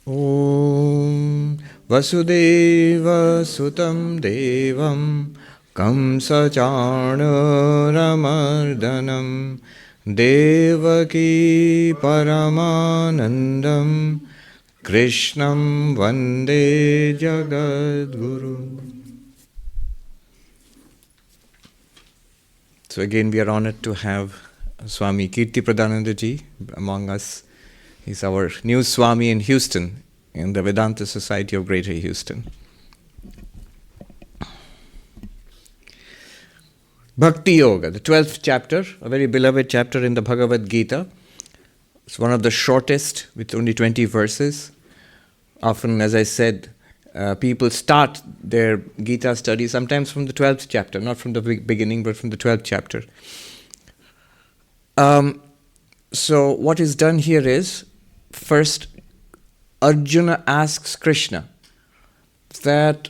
Om Vasudeva Sutam Devam Kamsacharnaramardhanam Devaki Paramanandam Krishnam Vande Jagadguru. So again we are honored to have Swami Kirti ji among us. He's our new Swami in Houston, in the Vedanta Society of Greater Houston. Bhakti Yoga, the 12th chapter, a very beloved chapter in the Bhagavad Gita. It's one of the shortest, with only 20 verses. Often, as I said, people start their Gita study sometimes from the 12th chapter, not from the beginning, but from the 12th chapter. So what is done here is, first, Arjuna asks Krishna that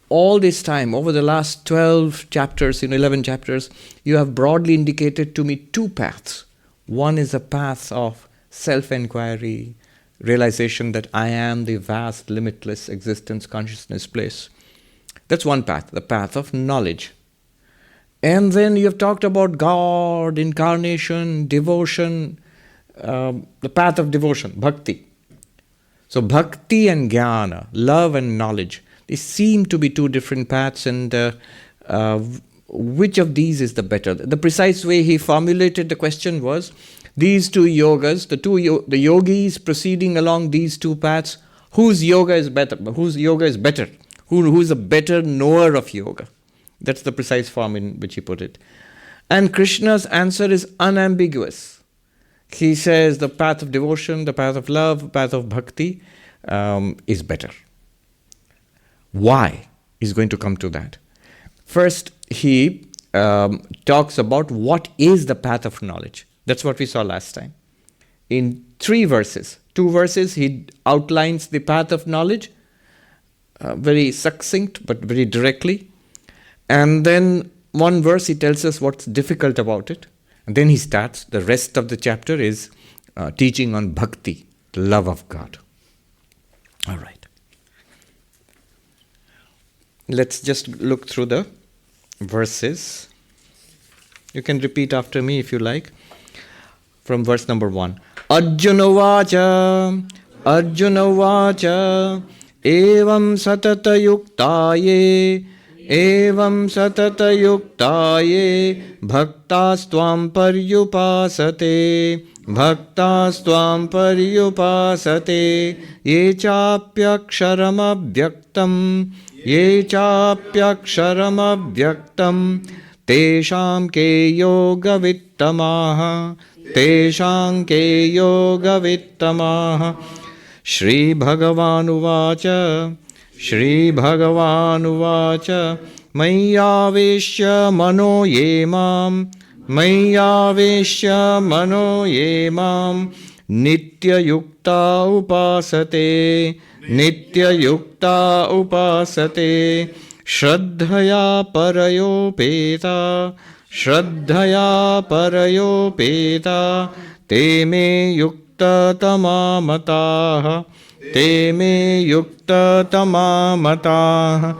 all this time, over the last 12 chapters, 11 chapters, you have broadly indicated to me two paths. One is a path of self-inquiry, realization that I am the vast, limitless existence, consciousness, place. That's one path, the path of knowledge. And then you have talked about God, incarnation, devotion, the path of devotion, bhakti. So bhakti and jnana, love and knowledge, they seem to be two different paths, and which of these is the better? The precise way he formulated the question was, these two yogas, the yogis proceeding along these two paths, whose yoga is better? Whose yoga is better? Who is a better knower of yoga? That's the precise form in which he put it. And Krishna's answer is unambiguous. He says the path of devotion, the path of love, the path of bhakti is better. Why? He's going to come to that. First, he talks about what is the path of knowledge. That's what we saw last time. In 2 verses, he outlines the path of knowledge, very succinct but very directly. And then 1 verse he tells us what's difficult about it. And then he starts, the rest of the chapter is teaching on bhakti, the love of God. All right. Let's just look through the verses. You can repeat after me if you like. From verse number 1. Arjuna vacha, evam satata yuktaye, evam satata yuktaye, bhaktastvam paryupāsate, bhaktastvam paryupāsate, ye chāpyaksharam avyaktam, ye chāpyaksharam avyaktam, teṣhām ke yoga vittamāha, teṣhām ke yoga vittamāha. Shri Bhagavan uvacha, Shri Bhagavan uvacha, mayyāveshya mano ye mam, mayyāveshya mano ye mam, nitya yukta upāsate, nitya yukta upāsate, shraddhaya parayopeta, shraddhaya parayopeta, te me yukta tamāmatah, te me yukta tamāmatah,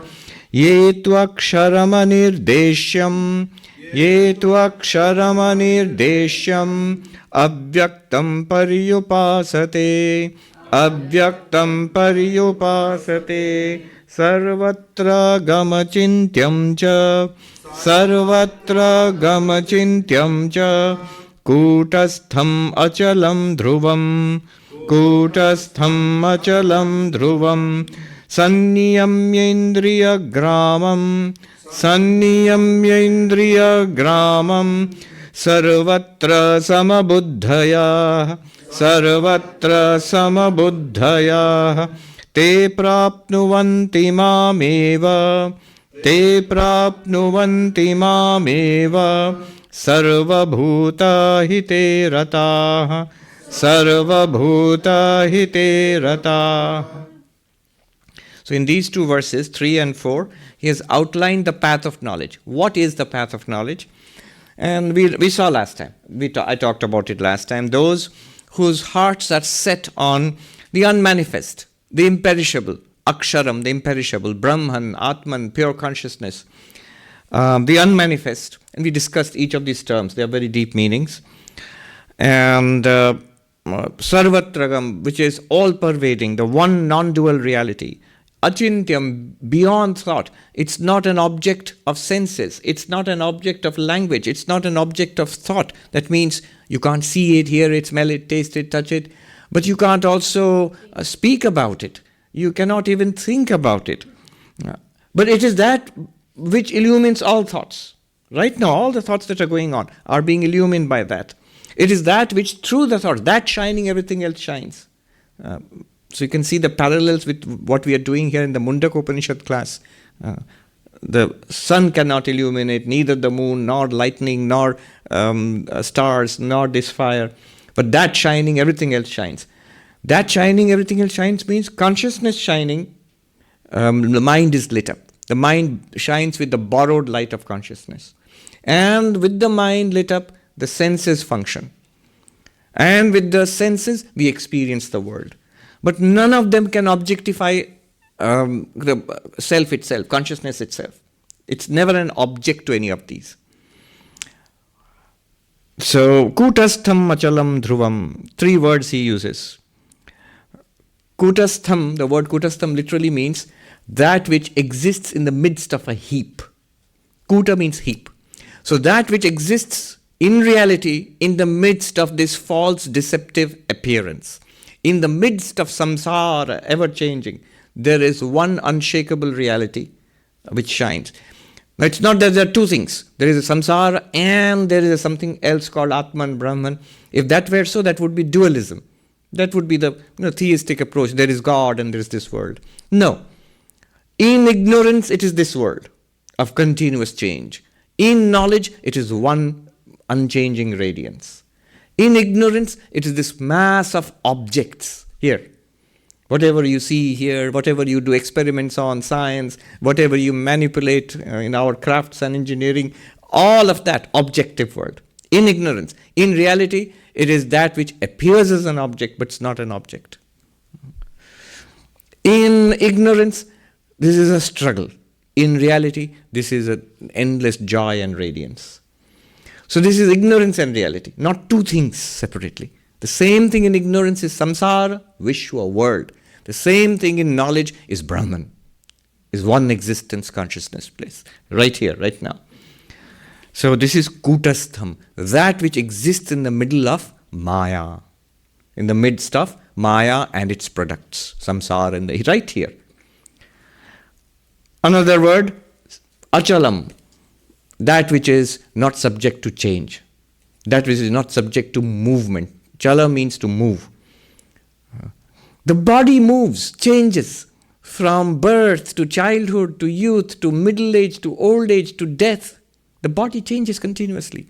ye tvaksharamanirdeshyam, ye tvaksharamanirdeshyam, avyaktam paryupāsate, avyaktam paryupāsate, sarvatra gamachintyam cha, sarvatra gamachintyam cha, kūtastham achalam dhruvam, kūtastham achalam dhruvam, sanniyamyendriya gramam, sanniyamyendriya gramam, sarvatra samabuddhaya, sarvatra samabuddhaya, te prapnuvanti mameva, te prapnuvanti mameva, sarvabhuta hite rataha, sarvabhuta hite rataha. So in these 2 verses, 3 and 4, he has outlined the path of knowledge. What is the path of knowledge? And we saw last time, I talked about it last time, those whose hearts are set on the unmanifest, the imperishable, aksharam, the imperishable, brahman, atman, pure consciousness, the unmanifest. And we discussed each of these terms. They have very deep meanings. And sarvatragam, which is all-pervading, the one non-dual reality. Achintyam, beyond thought. It's not an object of senses. It's not an object of language. It's not an object of thought. That means you can't see it, hear it, smell it, taste it, touch it. But you can't also speak about it. You cannot even think about it. But it is that which illumines all thoughts. Right now, all the thoughts that are going on are being illumined by that. It is that which, through the thought, that shining, everything else shines. So you can see the parallels with what we are doing here in the Mundaka Upanishad class. The sun cannot illuminate, neither the moon, nor lightning, nor stars, nor this fire. But that shining, everything else shines. That shining, everything else shines means consciousness shining, the mind is lit up. The mind shines with the borrowed light of consciousness. And with the mind lit up, the senses function. And with the senses, we experience the world. But none of them can objectify the self itself, consciousness itself. It's never an object to any of these. So, kutastham achalam dhruvam, 3 words he uses. Kutastham, the word kutastham literally means that which exists in the midst of a heap. Kuta means heap. So that which exists in reality in the midst of this false deceptive appearance. In the midst of samsara, ever changing, there is one unshakable reality which shines. Now it's not that there are 2 things. There is a samsara and there is something else called Atman, Brahman. If that were so, that would be dualism. That would be the theistic approach. There is God and there is this world. No. In ignorance, it is this world of continuous change. In knowledge, it is one unchanging radiance. In ignorance, it is this mass of objects here. Whatever you see here, whatever you do experiments on, science, whatever you manipulate in our crafts and engineering, all of that objective world. In ignorance. In reality, it is that which appears as an object, but it's not an object. In ignorance, this is a struggle. In reality, this is an endless joy and radiance. So this is ignorance and reality, not 2 things separately. The same thing in ignorance is samsara, vishwa, world. The same thing in knowledge is Brahman, is one existence, consciousness, place. Right here, right now. So this is kutastham, that which exists in the middle of maya. In the midst of maya and its products, samsara, right here. Another word, achalam, that which is not subject to change, that which is not subject to movement. Chala means to move. The body moves, changes from birth to childhood to youth to middle age to old age to death. The body changes continuously.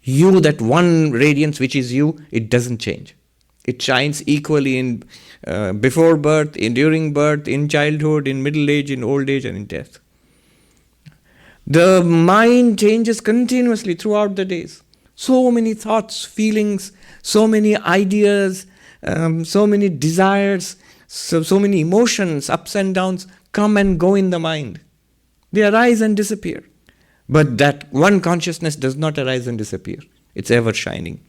You, that one radiance which is you, it doesn't change. It shines equally in before birth, in during birth, in childhood, in middle age, in old age, and in death. The mind changes continuously throughout the days. So many thoughts, feelings, so many ideas, so many desires, so many emotions, ups and downs, come and go in the mind. They arise and disappear. But that one consciousness does not arise and disappear. It's ever shining.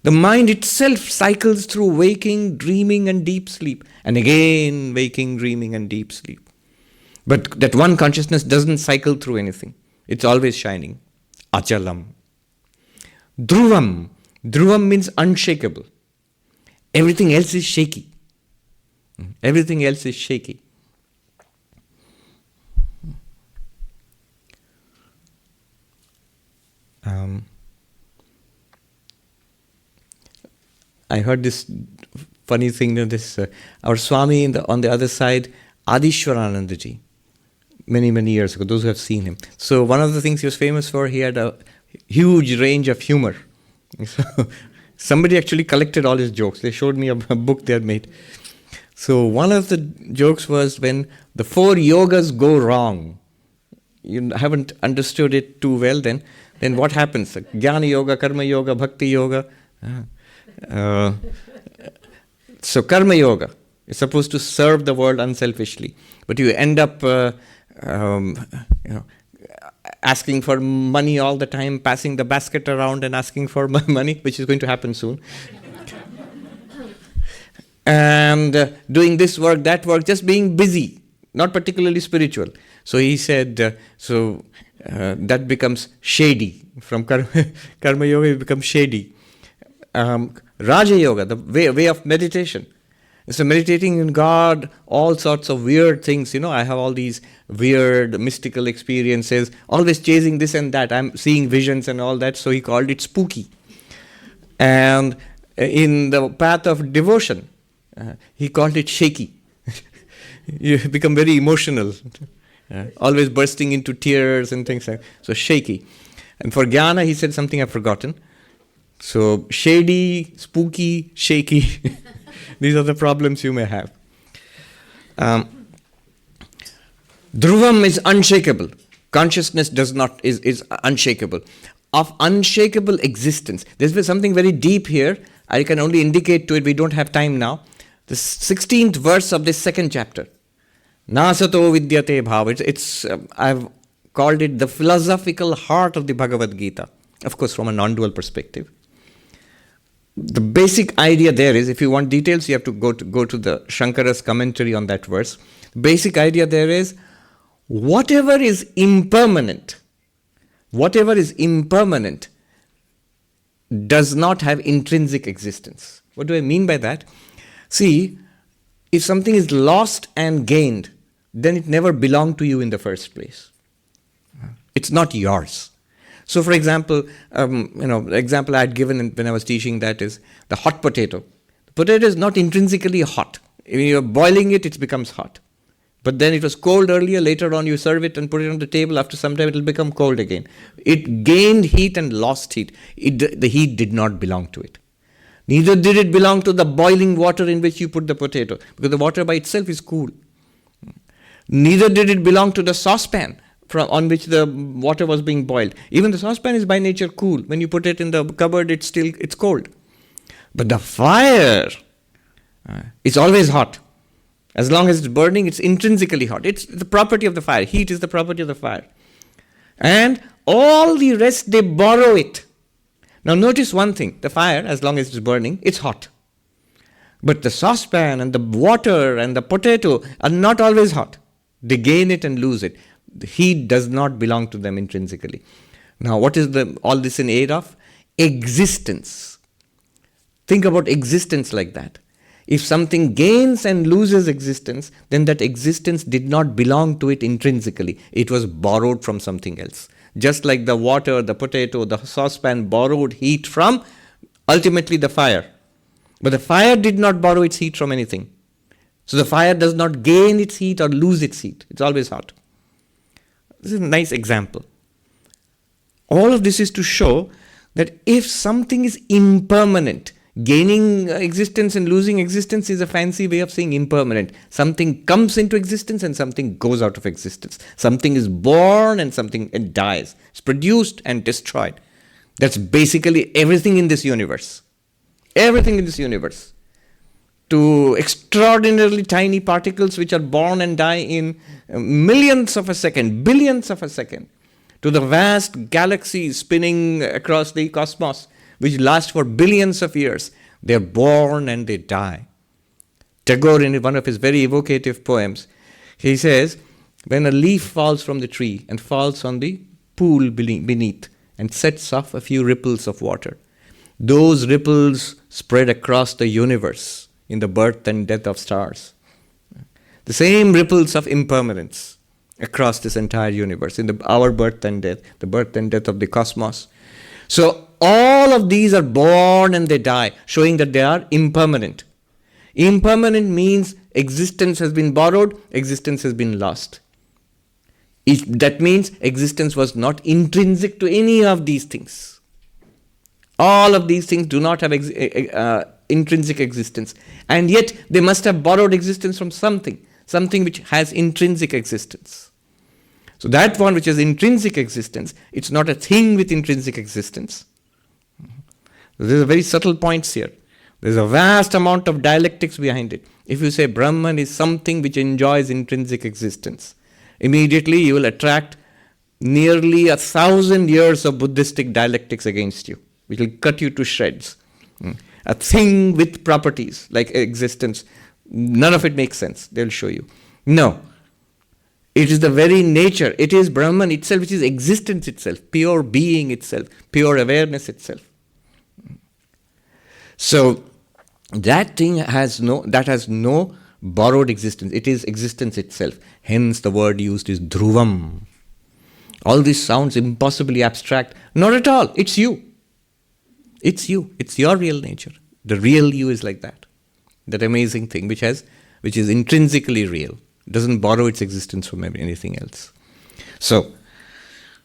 The mind itself cycles through waking, dreaming, and deep sleep, and again waking, dreaming, and deep sleep. But that one consciousness doesn't cycle through anything. It's always shining. Achalam. Dhruvam. Dhruvam means unshakable. Everything else is shaky. Everything else is shaky. I heard this funny thing, our Swami on the other side, Adishwaranandaji, many years ago, those who have seen him. So one of the things he was famous for, he had a huge range of humor. So somebody actually collected all his jokes. They showed me a book they had made. So one of the jokes was when the 4 yogas go wrong. You haven't understood it too well then what happens? Jnana yoga, karma yoga, bhakti yoga. So karma yoga. You're supposed to serve the world unselfishly. But you end up asking for money all the time, passing the basket around and asking for money, which is going to happen soon. And doing this work, that work, just being busy, not particularly spiritual. So he said, that becomes shady. From karma yoga, it becomes shady. Raja yoga, the way of meditation. So meditating in God, all sorts of weird things. I have all these weird mystical experiences, always chasing this and that. I'm seeing visions and all that. So he called it spooky. And in the path of devotion, he called it shaky. You become very emotional, always bursting into tears and things like that. So shaky. And for jnana, he said something I've forgotten. So shady, spooky, shaky. These are the problems you may have. Dhruvam is unshakable. Consciousness is unshakable. Of unshakable existence. There's something very deep here. I can only indicate to it. We don't have time now. The 16th verse of this second chapter. Nasato vidyate bhava. I've called it the philosophical heart of the Bhagavad Gita. Of course, from a non-dual perspective. The basic idea there is, if you want details, you have to go to the Shankara's commentary on that verse. The basic idea there is, whatever is impermanent does not have intrinsic existence. What do I mean by that? See, if something is lost and gained, then it never belonged to you in the first place. It's not yours. So, for example, the example I had given when I was teaching that is the hot potato. The potato is not intrinsically hot. When you're boiling it, it becomes hot. But then it was cold earlier, later on you serve it and put it on the table, after some time it will become cold again. It gained heat and lost heat. The heat did not belong to it. Neither did it belong to the boiling water in which you put the potato, because the water by itself is cool. Neither did it belong to the saucepan on which the water was being boiled. Even the saucepan is by nature cool. When you put it in the cupboard, it's cold. But the fire is always hot. As long as it's burning, it's intrinsically hot. It's the property of the fire. Heat is the property of the fire. And all the rest, they borrow it. Now notice one thing. The fire, as long as it's burning, it's hot. But the saucepan and the water and the potato are not always hot. They gain it and lose it. The heat does not belong to them intrinsically. Now, what is all this in aid of? Existence. Think about existence like that. If something gains and loses existence, then that existence did not belong to it intrinsically. It was borrowed from something else. Just like the water, the potato, the saucepan borrowed heat from ultimately the fire. But the fire did not borrow its heat from anything. So the fire does not gain its heat or lose its heat. It's always hot. This is a nice example. All of this is to show that if something is impermanent, gaining existence and losing existence is a fancy way of saying impermanent. Something comes into existence and something goes out of existence. Something is born and something dies. It's produced and destroyed. That's basically everything in this universe. Everything in this universe. To extraordinarily tiny particles which are born and die in millionths of a second, billions of a second, to the vast galaxies spinning across the cosmos, which last for billions of years. They're born and they die. Tagore, in one of his very evocative poems, he says, when a leaf falls from the tree and falls on the pool beneath and sets off a few ripples of water, those ripples spread across the universe in the birth and death of stars. The same ripples of impermanence across this entire universe, in our birth and death, the birth and death of the cosmos. So all of these are born and they die, showing that they are impermanent. Impermanent means existence has been borrowed, existence has been lost. That means existence was not intrinsic to any of these things. All of these things do not have intrinsic existence. And yet they must have borrowed existence from something which has intrinsic existence. So that one which has intrinsic existence, it's not a thing with intrinsic existence. So there's a very subtle points here. There's a vast amount of dialectics behind it. If you say Brahman is something which enjoys intrinsic existence, immediately you will attract nearly 1,000 years of Buddhistic dialectics against you, which will cut you to shreds. A thing with properties like existence, none of it makes sense. They'll show you. No. It is the very nature. It is Brahman itself, which is existence itself, pure being itself, pure awareness itself. So that thing has no borrowed existence. It is existence itself. Hence the word used is dhruvam. All this sounds impossibly abstract. Not at all. It's you. It's you. It's your real nature. The real you is like that. That amazing thing which is intrinsically real. It doesn't borrow its existence from anything else. So,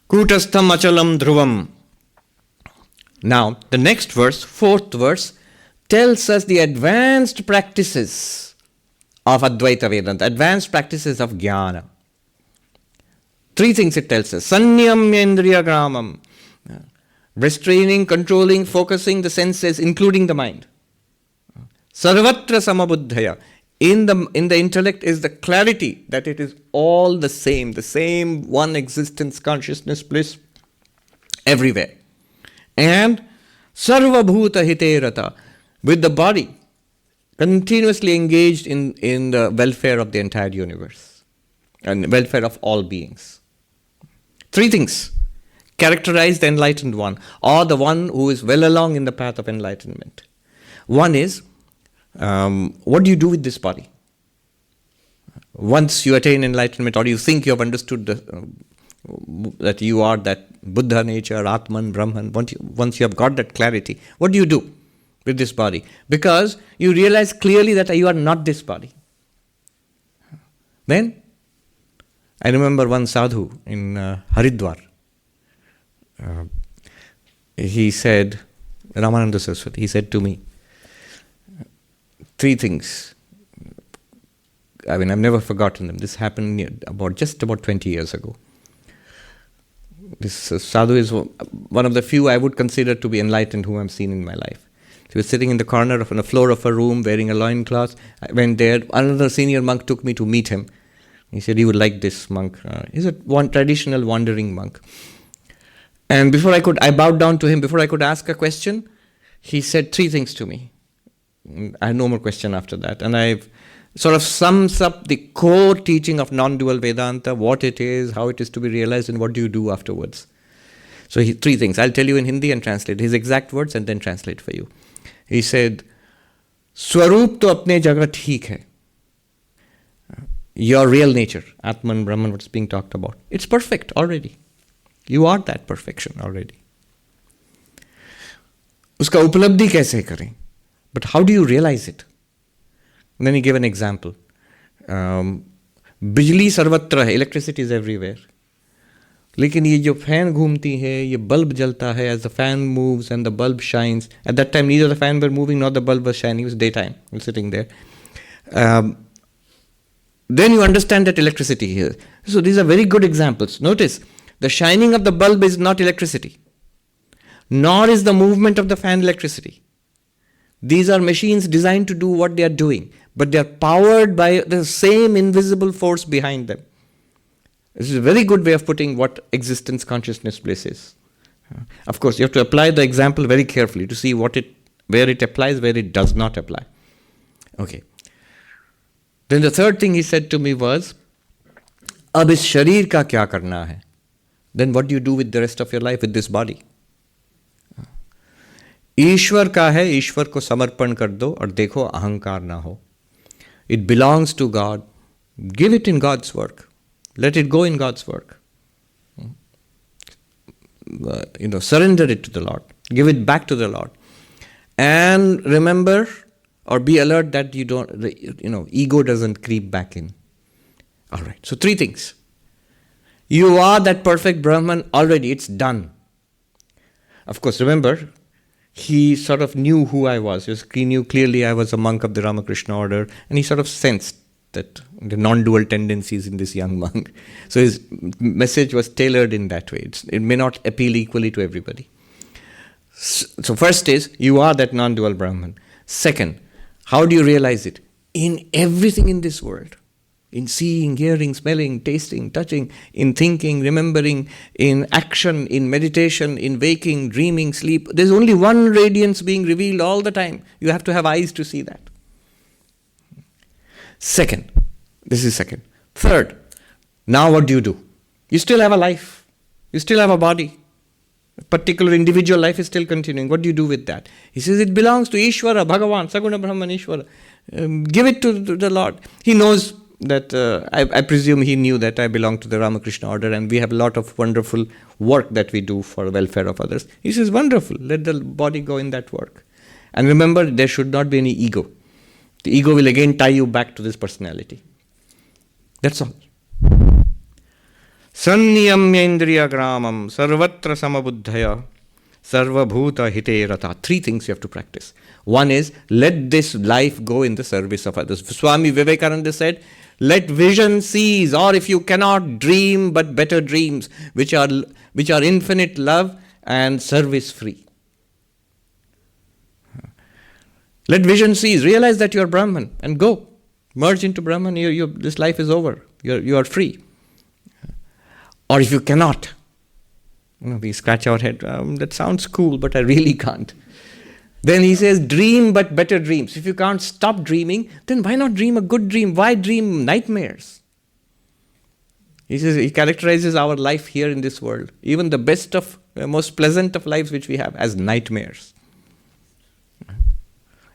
kutastham achalam dhruvam. Now, the next verse, fourth verse, tells us the advanced practices of Advaita Vedanta, advanced practices of jnana. Three things it tells us. Sanyamyendriya gramam. Restraining, controlling, focusing the senses, including the mind. Sarvatra samabuddhaya. In the intellect is the clarity that it is all the same one existence, consciousness, bliss, everywhere. And sarvabhuta hiterata, with the body continuously engaged in the welfare of the entire universe and welfare of all beings. Three things characterize the enlightened one, or the one who is well along in the path of enlightenment. One is, what do you do with this body? Once you attain enlightenment, or you think you have understood that you are that Buddha nature, Atman, Brahman, once you have got that clarity, what do you do with this body? Because you realize clearly that you are not this body. Then, I remember one sadhu in Haridwar. He said, Ramananda Saraswati, he said to me, three things. I mean, I've never forgotten them. This happened just about 20 years ago. This sadhu is one of the few I would consider to be enlightened whom I've seen in my life. He was sitting in the corner on the floor of a room wearing a loincloth. I went there. Another senior monk took me to meet him. He said he would like this monk. He's one traditional wandering monk. And I bowed down to him. Before I could ask a question, he said three things to me. I had no more question after that. And I've sort of sums up the core teaching of non-dual Vedanta, what it is, how it is to be realized, and what do you do afterwards. So three things. I'll tell you in Hindi and translate his exact words and then translate for you. He said, Swarup to apne jagah theek hai. Your real nature, Atman, Brahman, what's being talked about, it's perfect already. You are that perfection already. Uska upalabdhi kaise kare? But how do you realize it? And then he gave an example. Bijli sarvatra hai, electricity is everywhere. लेकिन ये जो fan घूमती है, ये bulb jalta hai, as the fan moves and the bulb shines. At that time, neither the fan were moving nor the bulb was shining. It was daytime. He was sitting there. Then you understand that electricity here. So these are very good examples. Notice, the shining of the bulb is not electricity, nor is the movement of the fan electricity. These are machines designed to do what they are doing, but they are powered by the same invisible force behind them. This is a very good way of putting what existence, consciousness, bliss is. Of course, you have to apply the example very carefully to see where it applies, where it does not apply. Okay. Then the third thing he said to me was, अब इस शरीर का क्या करना है? Then what do you do with the rest of your life with this body? ईश्वर का है, ईश्वर को समर्पण कर दो और देखो अहंकार ना हो. It belongs to God. Give it in God's work. Let it go in God's work. Surrender it to the Lord. Give it back to the Lord. And remember or be alert that ego doesn't creep back in. All right. So three things. You are that perfect Brahman already. It's done. Of course, remember, he sort of knew who I was. He knew clearly I was a monk of the Ramakrishna order, and he sort of sensed that the non-dual tendencies in this young monk. So his message was tailored in that way. It may not appeal equally to everybody. So first is, you are that non-dual Brahman. Second, how do you realize it? In everything in this world. In seeing, hearing, smelling, tasting, touching, in thinking, remembering, in action, in meditation, in waking, dreaming, sleep. There's only one radiance being revealed all the time. You have to have eyes to see that. Second, this is second. Third, now what do? You still have a life. You still have a body. A particular individual life is still continuing. What do you do with that? He says it belongs to Ishvara, Bhagavan, Saguna Brahman Ishvara. Give it to the Lord. He knows that, I presume he knew that I belong to the Ramakrishna order and we have a lot of wonderful work that we do for the welfare of others. He says, wonderful, let the body go in that work. And remember, there should not be any ego. The ego will again tie you back to this personality. That's all. Sanniyamyendriya gramam sarvatra samabuddhaya sarvabhuta hite rata. Three things you have to practice. One is, let this life go in the service of others. Swami Vivekananda said, let vision cease, or if you cannot, dream but better dreams, which are infinite love and service free. Let vision cease. Realize that you are Brahman and go. Merge into Brahman. This life is over. You are free. Or if you cannot, we scratch our head. That sounds cool, but I really can't. Then he says, dream but better dreams. If you can't stop dreaming, then why not dream a good dream? Why dream nightmares? He says, he characterizes our life here in this world, even the best of, most pleasant of lives which we have, as nightmares.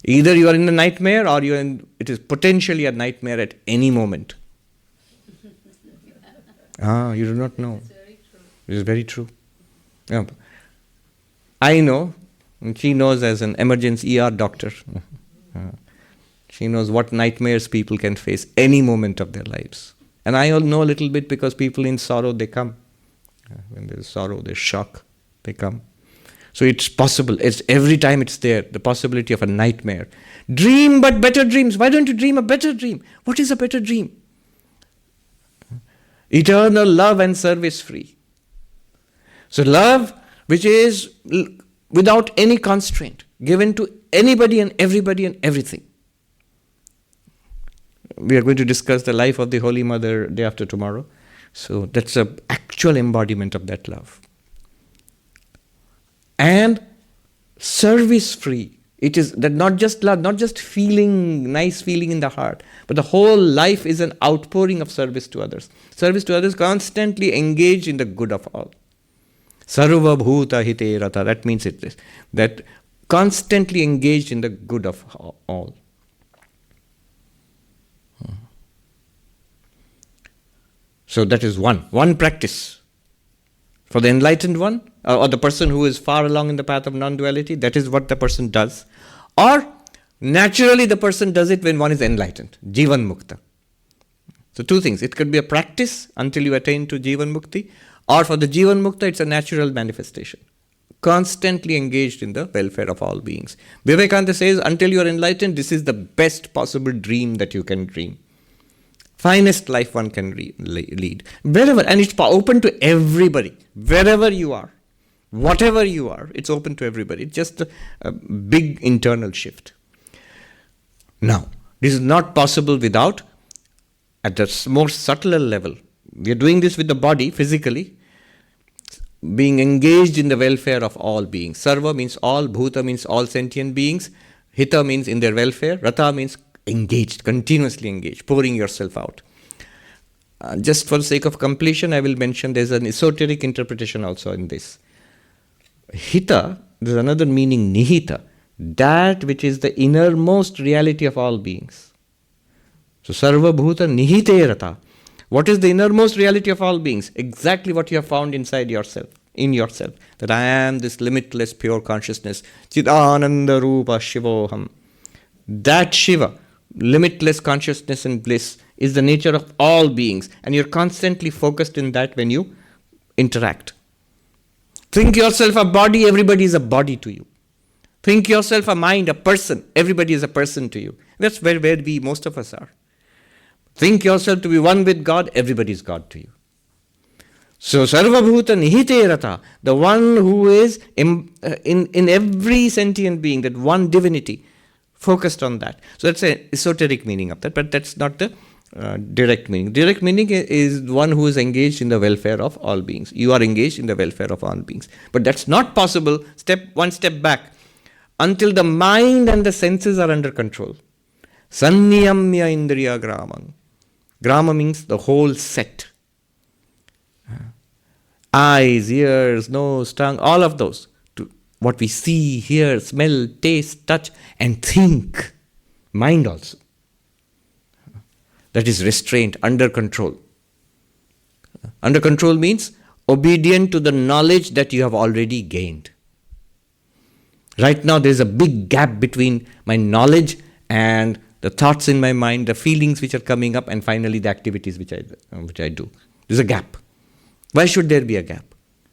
Either you are in a nightmare or it is potentially a nightmare at any moment. You do not know. It is very true. Yeah. I know, and she knows as an emergency ER doctor. She knows what nightmares people can face any moment of their lives. And I know a little bit because people in sorrow, they come. When there's sorrow, there's shock, they come. So it's possible. It's every time it's there, the possibility of a nightmare. Dream but better dreams. Why don't you dream a better dream? What is a better dream? Eternal love and service free. So love which is without any constraint, given to anybody and everybody and everything. We are going to discuss the life of the Holy Mother day after tomorrow. So that's an actual embodiment of that love. And service free. It is that not just love, not just feeling, nice feeling in the heart, but the whole life is an outpouring of service to others. Service to others, constantly engaged in the good of all. Sarva bhuta hite rata. That means it is that constantly engaged in the good of all. So that is one practice. For the enlightened one, or the person who is far along in the path of non-duality, that is what the person does. Or naturally the person does it when one is enlightened, Jivan Mukta. So two things. It could be a practice until you attain to Jivan Mukti, or for the Jivan Mukta, it's a natural manifestation. Constantly engaged in the welfare of all beings. Vivekananda says, until you are enlightened, this is the best possible dream that you can dream. Finest life one can lead. Wherever, and it's open to everybody. Wherever you are, whatever you are, it's open to everybody. It's just a big internal shift. Now, this is not possible without, at the more subtler level, we are doing this with the body, physically, being engaged in the welfare of all beings. Sarva means all, bhuta means all sentient beings, hita means in their welfare, rata means engaged, continuously engaged, pouring yourself out. Just for the sake of completion, I will mention there's an esoteric interpretation also in this. Hita, there's another meaning, nihita, that which is the innermost reality of all beings. So, sarva bhuta nihite rata. What is the innermost reality of all beings? Exactly what you have found inside yourself, in yourself. That I am this limitless pure consciousness. Chidananda rupa shivoham. That Shiva, limitless consciousness and bliss, is the nature of all beings. And you're constantly focused in that when you interact. Think yourself a body, everybody is a body to you. Think yourself a mind, a person, everybody is a person to you. That's where we, most of us are. Think yourself to be one with God, everybody is God to you. So, sarvabhuta nihite rata, the one who is in every sentient being, that one divinity, focused on that. So that's an esoteric meaning of that, but that's not the direct meaning. Direct meaning is one who is engaged in the welfare of all beings. You are engaged in the welfare of all beings. But that's not possible, one step back, until the mind and the senses are under control. Sanniyamya indriya gramam. Grama means the whole set. Eyes, ears, nose, tongue, all of those. What we see, hear, smell, taste, touch, and think. Mind also. That is restraint, under control. Under control means obedient to the knowledge that you have already gained. Right now there is a big gap between my knowledge and the thoughts in my mind, the feelings which are coming up, and finally the activities which I do. There's a gap. Why should there be a gap?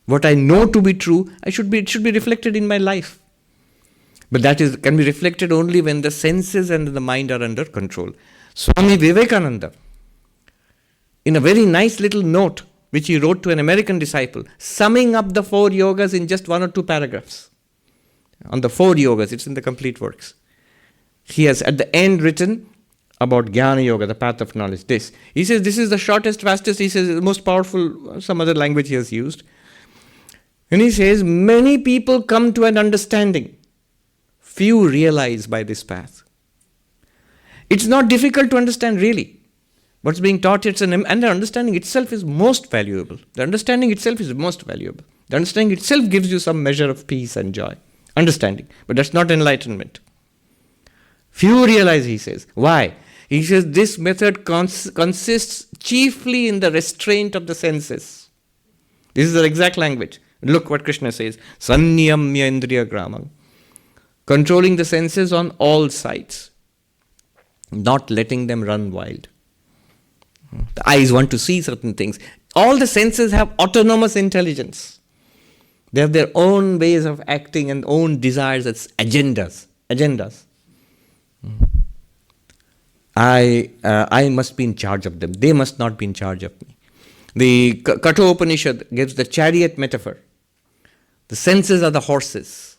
What I know to be true, it should be reflected in my life. But that can be reflected only when the senses and the mind are under control. Swami Vivekananda, in a very nice little note which he wrote to an American disciple, summing up the 4 yogas in just 1 or 2 paragraphs. On the 4 yogas, it's in the complete works. He has at the end written about Jnana Yoga, the path of knowledge. He says this is the shortest, fastest, he says the most powerful, some other language he has used. And he says, many people come to an understanding. Few realize by this path. It's not difficult to understand really. What's being taught, and the understanding itself is most valuable. The understanding itself is most valuable. The understanding itself gives you some measure of peace and joy. Understanding. But that's not enlightenment. Few realize, he says. Why? He says this method consists chiefly in the restraint of the senses. This is the exact language. Look what Krishna says. Sanniyamya indriya gramam. Controlling the senses on all sides. Not letting them run wild. The eyes want to see certain things. All the senses have autonomous intelligence. They have their own ways of acting and own desires as agendas. I must be in charge of them. They must not be in charge of me. The Kathopanishad gives the chariot metaphor. The senses are the horses.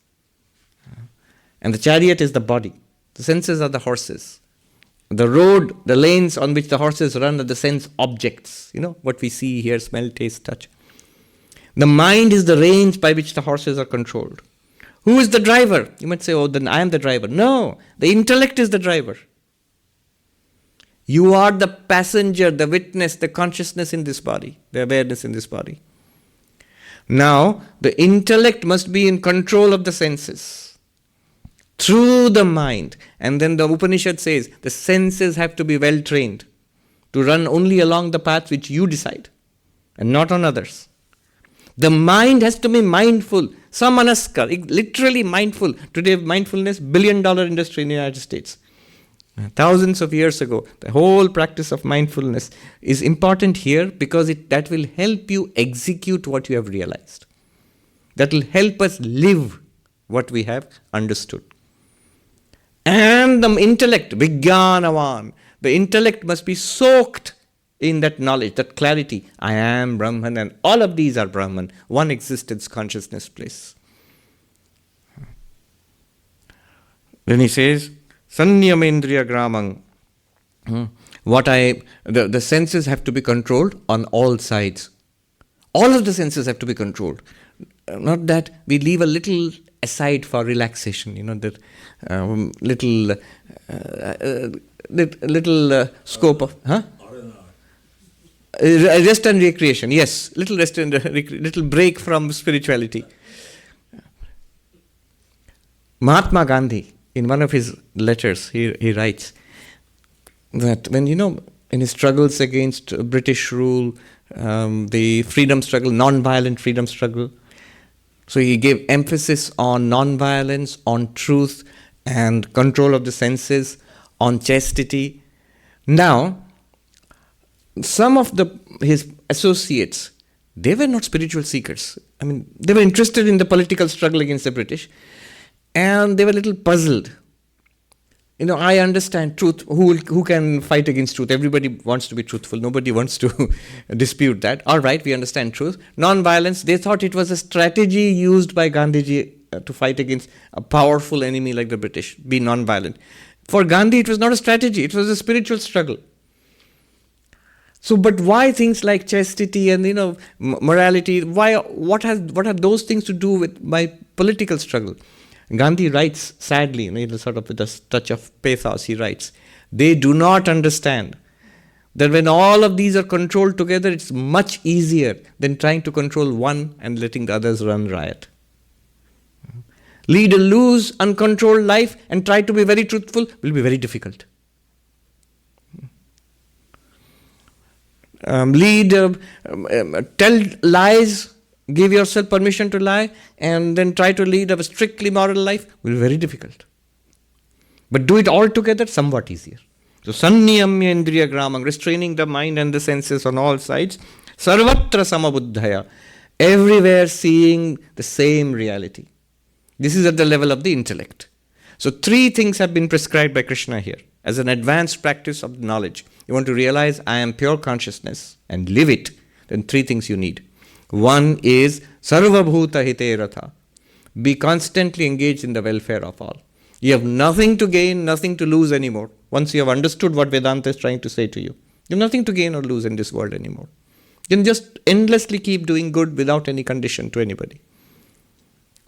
And the chariot is the body. The senses are the horses. The road, the lanes on which the horses run are the sense objects. What we see, hear, smell, taste, touch. The mind is the reins by which the horses are controlled. Who is the driver? You might say, oh, then I am the driver. No, the intellect is the driver. You are the passenger, the witness, the consciousness in this body, the awareness in this body. Now, the intellect must be in control of the senses. Through the mind. And then the Upanishad says, the senses have to be well trained to run only along the path which you decide and not on others. The mind has to be mindful. Samanaskar, literally mindful. Today, mindfulness, $1 billion industry in the United States. Thousands of years ago, the whole practice of mindfulness is important here because that will help you execute what you have realized. That will help us live what we have understood. And the intellect, vijnanavan, the intellect must be soaked in that knowledge, that clarity. I am Brahman and all of these are Brahman. One existence, consciousness, bliss. Then he says, Sanniyamendriya gramam. The senses have to be controlled on all sides. All of the senses have to be controlled. Not that we leave a little aside for relaxation, that little scope of, rest and recreation. Yes, little rest and little break from spirituality. Mahatma Gandhi, in one of his letters, he writes that when, in his struggles against British rule, the freedom struggle, non-violent freedom struggle, so he gave emphasis on non-violence, on truth and control of the senses, on chastity. Now, some of his associates, they were not spiritual seekers. They were interested in the political struggle against the British, and they were a little puzzled. I understand truth. Who can fight against truth? Everybody wants to be truthful. Nobody wants to dispute that. All right, we understand truth. Non-violence, they thought it was a strategy used by Gandhiji to fight against a powerful enemy like the British. Be non-violent. For Gandhi, it was not a strategy. It was a spiritual struggle. So, but why things like chastity and morality? Why? What have those things to do with my political struggle? Gandhi writes sadly, sort of with a touch of pathos. He writes, "They do not understand that when all of these are controlled together, it's much easier than trying to control one and letting the others run riot. Lead a loose, uncontrolled life and try to be very truthful will be very difficult. Tell lies, give yourself permission to lie, and then try to lead a strictly moral life will be very difficult. But do it all together, somewhat easier." So, sanniyamya indriya gramam, restraining the mind and the senses on all sides, sarvatra samabuddhaya, everywhere seeing the same reality. This is at the level of the intellect. So, 3 things have been prescribed by Krishna here as an advanced practice of knowledge. You want to realize I am pure consciousness and live it, then 3 things you need. One is sarvabhuta hite ratha. Be constantly engaged in the welfare of all. You have nothing to gain, nothing to lose anymore. Once you have understood what Vedanta is trying to say to you, you have nothing to gain or lose in this world anymore. You can just endlessly keep doing good without any condition to anybody.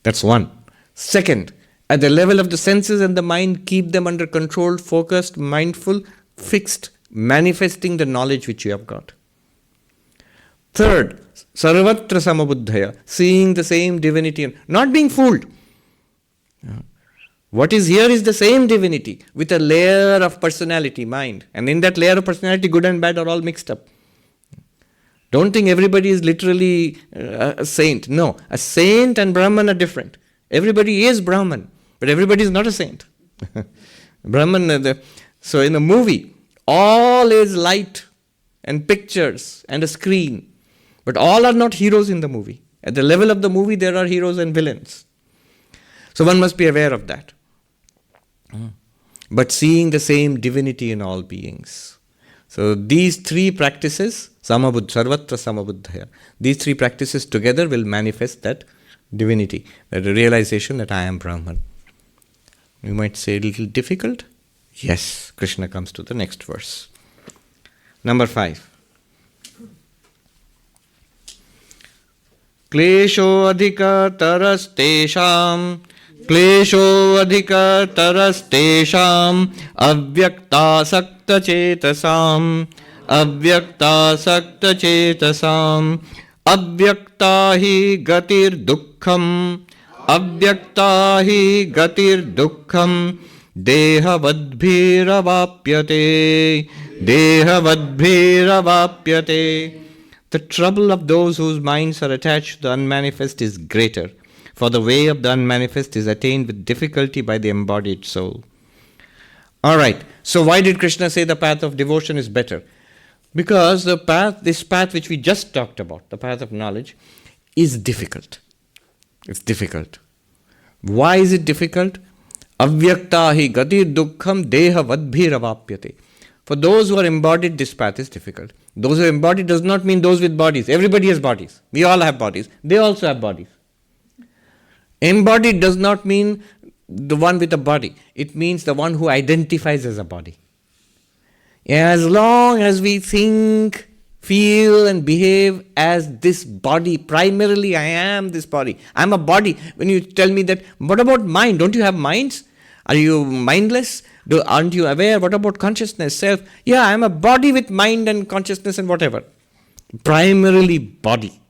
That's one. Second, at the level of the senses and the mind, keep them under control, focused, mindful, fixed, manifesting the knowledge which you have got. Third, sarvatra samabuddhaya, seeing the same divinity and not being fooled. What is here is the same divinity with a layer of personality, mind. And in that layer of personality, good and bad are all mixed up. Don't think everybody is literally a saint. No, a saint and Brahman are different. Everybody is Brahman, but everybody is not a saint. Brahman, so in a movie, all is light and pictures and a screen. But all are not heroes in the movie. At the level of the movie, there are heroes and villains. So one must be aware of that. But seeing the same divinity in all beings. So these 3 practices, sarvatra samabuddhaya, these 3 practices together will manifest that divinity, that realization that I am Brahman. You might say a little difficult. Yes, Krishna comes to the next verse. Number 5. Kleśho dhikataras teṣhām, kleśho dhikataras teṣhām, avyaktāsakta-chetasām, avyaktāsakta-chetasām, avyakta hi gatir duḥkhaṁ, avyakta hi gatir duḥkhaṁ, dehavadbhir avāpyate, dehavadbhir avāpyate. The trouble of those whose minds are attached to the unmanifest is greater, for the way of the unmanifest is attained with difficulty by the embodied soul. Alright, so why did Krishna say the path of devotion is better? Because this path which we just talked about, the path of knowledge, is difficult. It's difficult. Why is it difficult? Avyakta hi gatir duḥkhaṁ dehavadbhir avāpyate. For those who are embodied, this path is difficult. Those who are embodied does not mean those with bodies. Everybody has bodies. We all have bodies. They also have bodies. Embodied does not mean the one with a body. It means the one who identifies as a body. As long as we think, feel and behave as this body, primarily I am this body. I am a body. When you tell me that, what about mind? Don't you have minds? Are you mindless? Aren't you aware? What about consciousness, self? Yeah, I am a body with mind and consciousness and whatever. Primarily body.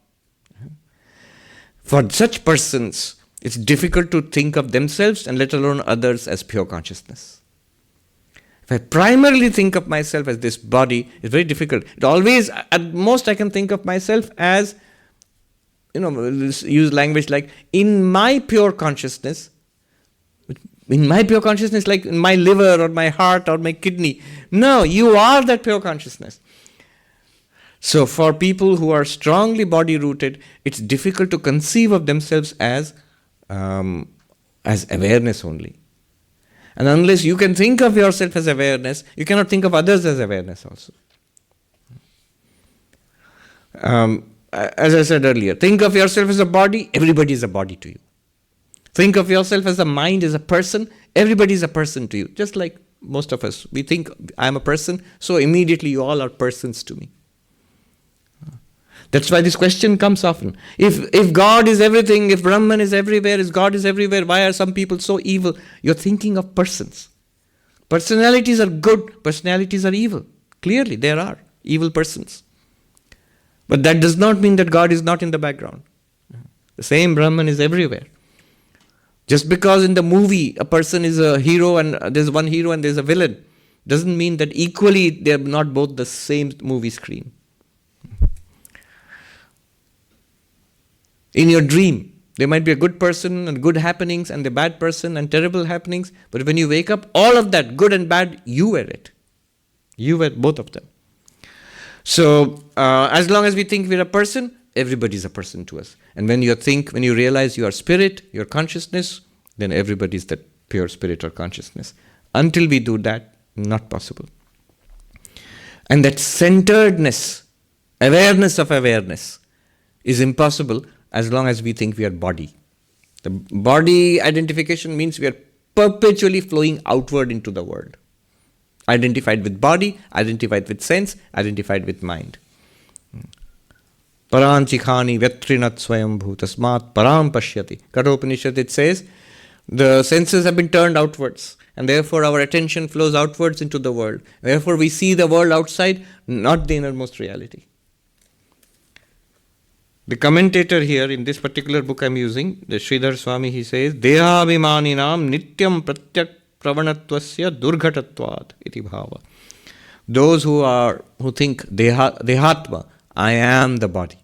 For such persons, it's difficult to think of themselves and let alone others as pure consciousness. If I primarily think of myself as this body, it's very difficult. It always, at most I can think of myself as, use language like, in my pure consciousness, like in my liver or my heart or my kidney. No, you are that pure consciousness. So for people who are strongly body-rooted, it's difficult to conceive of themselves as awareness only. And unless you can think of yourself as awareness, you cannot think of others as awareness also. As I said earlier, think of yourself as a body, everybody is a body to you. Think of yourself as a mind, as a person. Everybody is a person to you. Just like most of us. We think I am a person, so immediately you all are persons to me. That's why this question comes often. If God is everything, if Brahman is everywhere, if God is everywhere, why are some people so evil? You're thinking of persons. Personalities are good, personalities are evil. Clearly, there are evil persons. But that does not mean that God is not in the background. The same Brahman is everywhere. Just because in the movie a person is a hero and there's one hero and there's a villain, doesn't mean that equally they're not both the same movie screen. In your dream, there might be a good person and good happenings and a bad person and terrible happenings, but when you wake up, all of that, good and bad, you were it. You were both of them. So, as long as we think we're a person, everybody's a person to us. And when you realize you are spirit, your consciousness, then everybody's that pure spirit or consciousness. Until we do that, not possible. And that centeredness, awareness of awareness, is impossible as long as we think we are body. The body identification means we are perpetually flowing outward into the world. Identified with body, identified with sense, identified with mind. Param chikhani vyatrinat swayambhu tasmat param pashyati. Kathopanishad, it says, the senses have been turned outwards, and therefore our attention flows outwards into the world. Therefore we see the world outside, not the innermost reality. The commentator here in this particular book I'm using, the Sridhar Swami, he says, Dehabhimaninam nityam pratyak pravanatvasya durghatatvad iti bhava. Those who think dehatma, I am the body.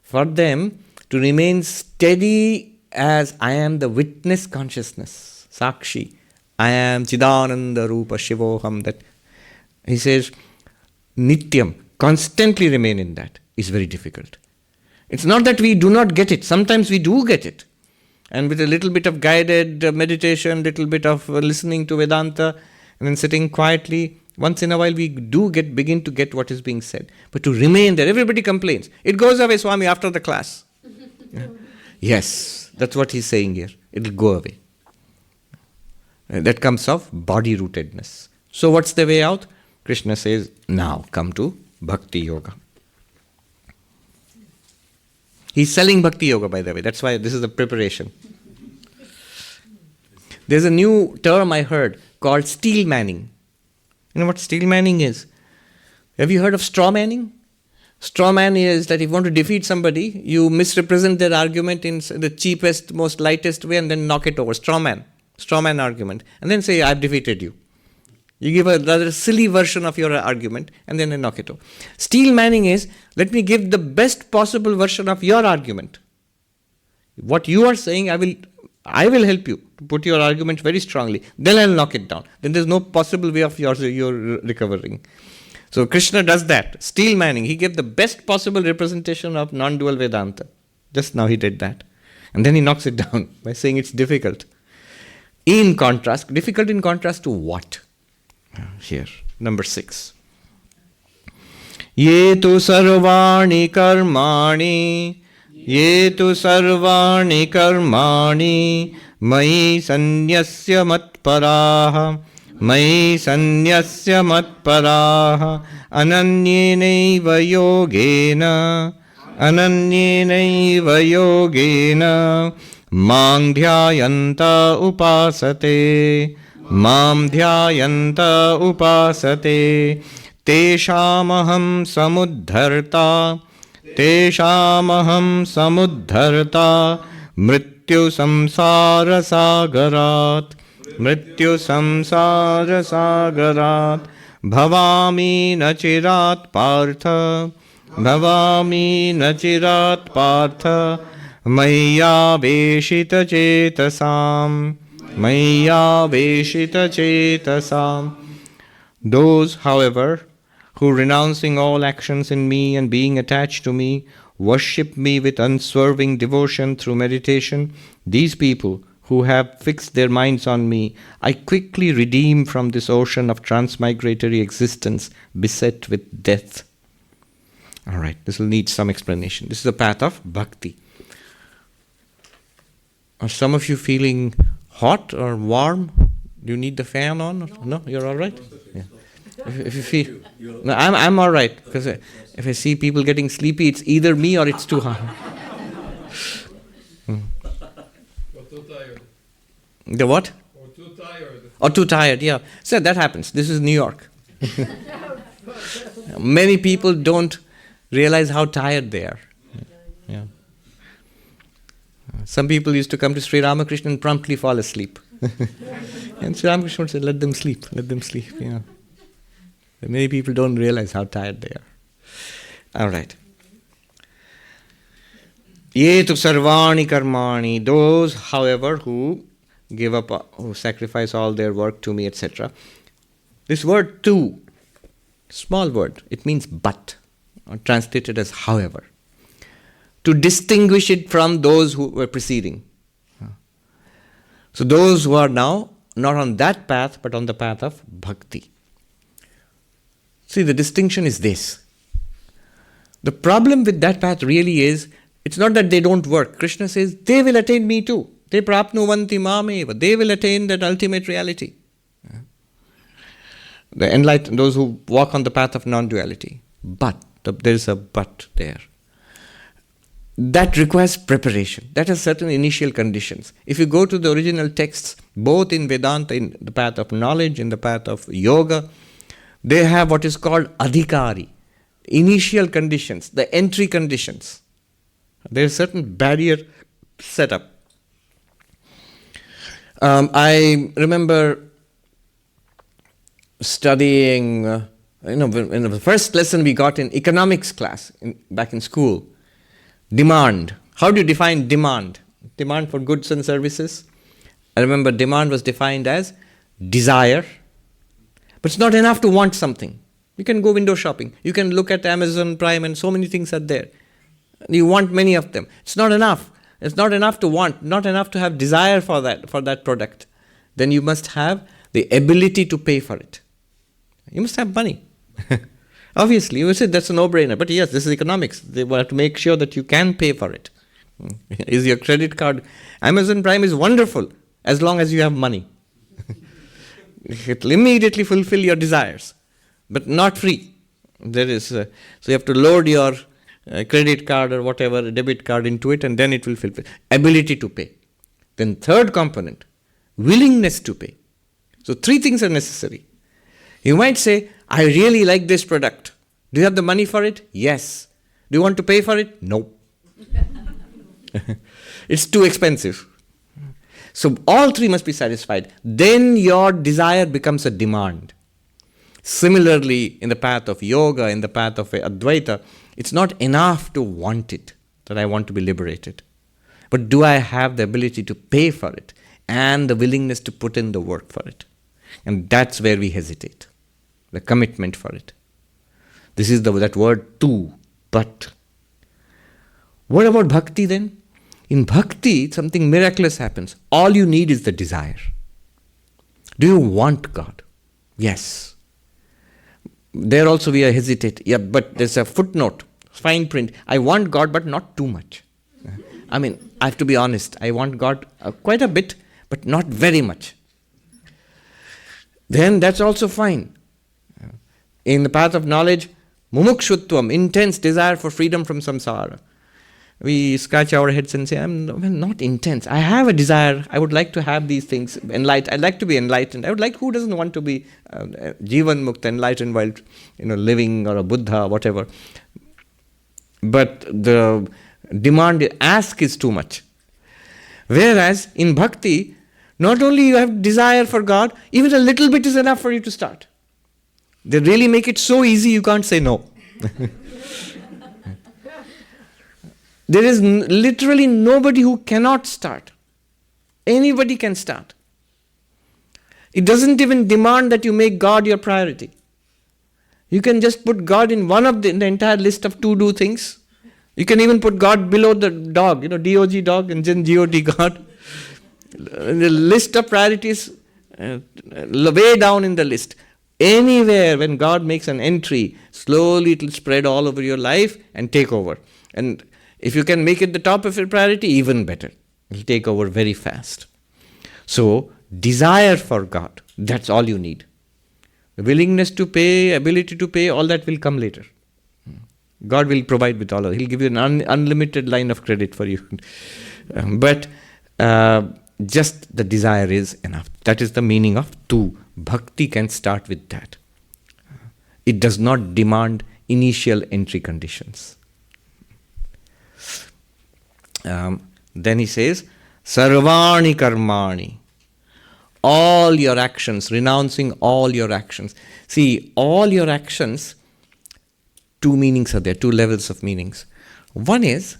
For them to remain steady as I am the witness consciousness, sakshi, I am chidananda rupa shivoham, that he says, nityam, constantly remain in that, is very difficult. It's not that we do not get it. Sometimes we do get it. And with a little bit of guided meditation, little bit of listening to Vedanta, and then sitting quietly, once in a while we do begin to get what is being said. But to remain there, everybody complains. It goes away, Swami, after the class. Yes, that's what he's saying here. It'll go away. That comes of body-rootedness. So what's the way out? Krishna says, now come to Bhakti Yoga. He's selling Bhakti Yoga, by the way. That's why this is the preparation. There's a new term I heard called steel manning. You know what steel manning is? Have you heard of straw manning? Straw man is that if you want to defeat somebody, you misrepresent their argument in the cheapest, most lightest way and then knock it over. Straw man argument. And then say, I've defeated you. You give a rather silly version of your argument and then knock it over. Steel manning is, let me give the best possible version of your argument. What you are saying, I will help you to put your argument very strongly. Then I'll knock it down. Then there's no possible way of your recovering. So Krishna does that. Steel manning. He gave the best possible representation of non-dual Vedanta. Just now he did that. And then he knocks it down by saying it's difficult. Difficult in contrast to what? Here, number 6. Ye tu sarvāṇi karmāṇi, ye tu sarvāṇi karmāṇi, mayi sannyasya mat-parāḥ, mayi sannyasya mat-parāḥ, ananyenaiva yogena, maṁ dhyāyanta upāsate, मां ध्यायन्त उपासते तेषामहं समुद्धर्ता मृत्यु संसारसागरात् भवामि न चिरात् Partha मय्यावेशितचेतसाम् Those, however, who renouncing all actions in me and being attached to me, worship me with unswerving devotion through meditation, these people who have fixed their minds on me, I quickly redeem from this ocean of transmigratory existence beset with death. Alright, this will need some explanation. This is the path of bhakti. Are some of you feeling hot or warm? Do you need the fan on? No, you're all right? Yeah. If you feel... No, I'm all right. Because if I see people getting sleepy, it's either me or it's too hot. Or too tired. The what? Or too tired. Or too tired, yeah. So that happens. This is New York. Many people don't realize how tired they are. Yeah. Some people used to come to Sri Ramakrishna and promptly fall asleep. And Sri Ramakrishna would say, let them sleep. Yeah. Many people don't realize how tired they are. All right. Ye tu sarvāṇi karmāṇi. Those, however, who give up, who sacrifice all their work to me, etc. This word tu, small word, it means but, or translated as however. To distinguish it from those who were preceding. So those who are now not on that path, but on the path of bhakti. See, the distinction is this. The problem with that path really is, it's not that they don't work. Krishna says, they will attain me too. Te prapnuvanti mameva. They will attain that ultimate reality. The enlightened, those who walk on the path of non-duality. But, there is a but there. That requires preparation. That has certain initial conditions. If you go to the original texts, both in Vedanta, in the path of knowledge, in the path of yoga, they have what is called adhikari, initial conditions, the entry conditions. There is certain barrier set up. I remember studying, in the first lesson we got in economics class back in school. Demand. How do you define demand? Demand for goods and services. I remember demand was defined as desire, but it's not enough to want something. You can go window shopping. You can look at Amazon Prime and so many things are there. You want many of them. It's not enough. It's not enough to want, not enough to have desire for that product. Then you must have the ability to pay for it. You must have money. Obviously, you will say that's a no-brainer. But yes, this is economics. They will have to make sure that you can pay for it. Is your credit card... Amazon Prime is wonderful as long as you have money. It will immediately fulfill your desires. But not free. There is... so you have to load your credit card or whatever, debit card into it, and then it will fulfill. Ability to pay. Then third component, willingness to pay. So 3 things are necessary. You might say, I really like this product. Do you have the money for it? Yes. Do you want to pay for it? No. It's too expensive. So all 3 must be satisfied. Then your desire becomes a demand. Similarly, in the path of yoga, in the path of Advaita, it's not enough to want it, that I want to be liberated. But do I have the ability to pay for it and the willingness to put in the work for it? And that's where we hesitate. The commitment for it. This is that word tu, but. What about bhakti then? In bhakti, something miraculous happens. All you need is the desire. Do you want God? Yes. There also we hesitate. Yeah, but there's a footnote, fine print. I want God, but not too much. I mean, I have to be honest. I want God quite a bit, but not very much. Then that's also fine. In the path of knowledge, mumukshutvam, intense desire for freedom from samsara. We scratch our heads and say, I'm not intense. I have a desire. I would like to have these things enlightened. I'd like to be enlightened. Who doesn't want to be jivan mukta, enlightened while living, or a Buddha, whatever. But the demand, ask is too much. Whereas in bhakti, not only you have desire for God, even a little bit is enough for you to start. They really make it so easy you can't say no. There is literally nobody who cannot start. Anybody can start. It doesn't even demand that you make God your priority. You can just put God in one of the entire list of to-do things. You can even put God below the dog, DOG dog and then GOD God. The list of priorities, way down in the list. Anywhere when God makes an entry, slowly it will spread all over your life and take over. And if you can make it the top of your priority, even better. He'll take over very fast. So, desire for God, that's all you need. The willingness to pay, ability to pay, all that will come later. God will provide with all of it. He'll give you an unlimited line of credit for you. But just the desire is enough. That is the meaning of tu. Bhakti can start with that. It does not demand initial entry conditions. Then he says, sarvāṇi karmāṇi. All your actions, renouncing all your actions. See, all your actions, two meanings are there, two levels of meanings. One is,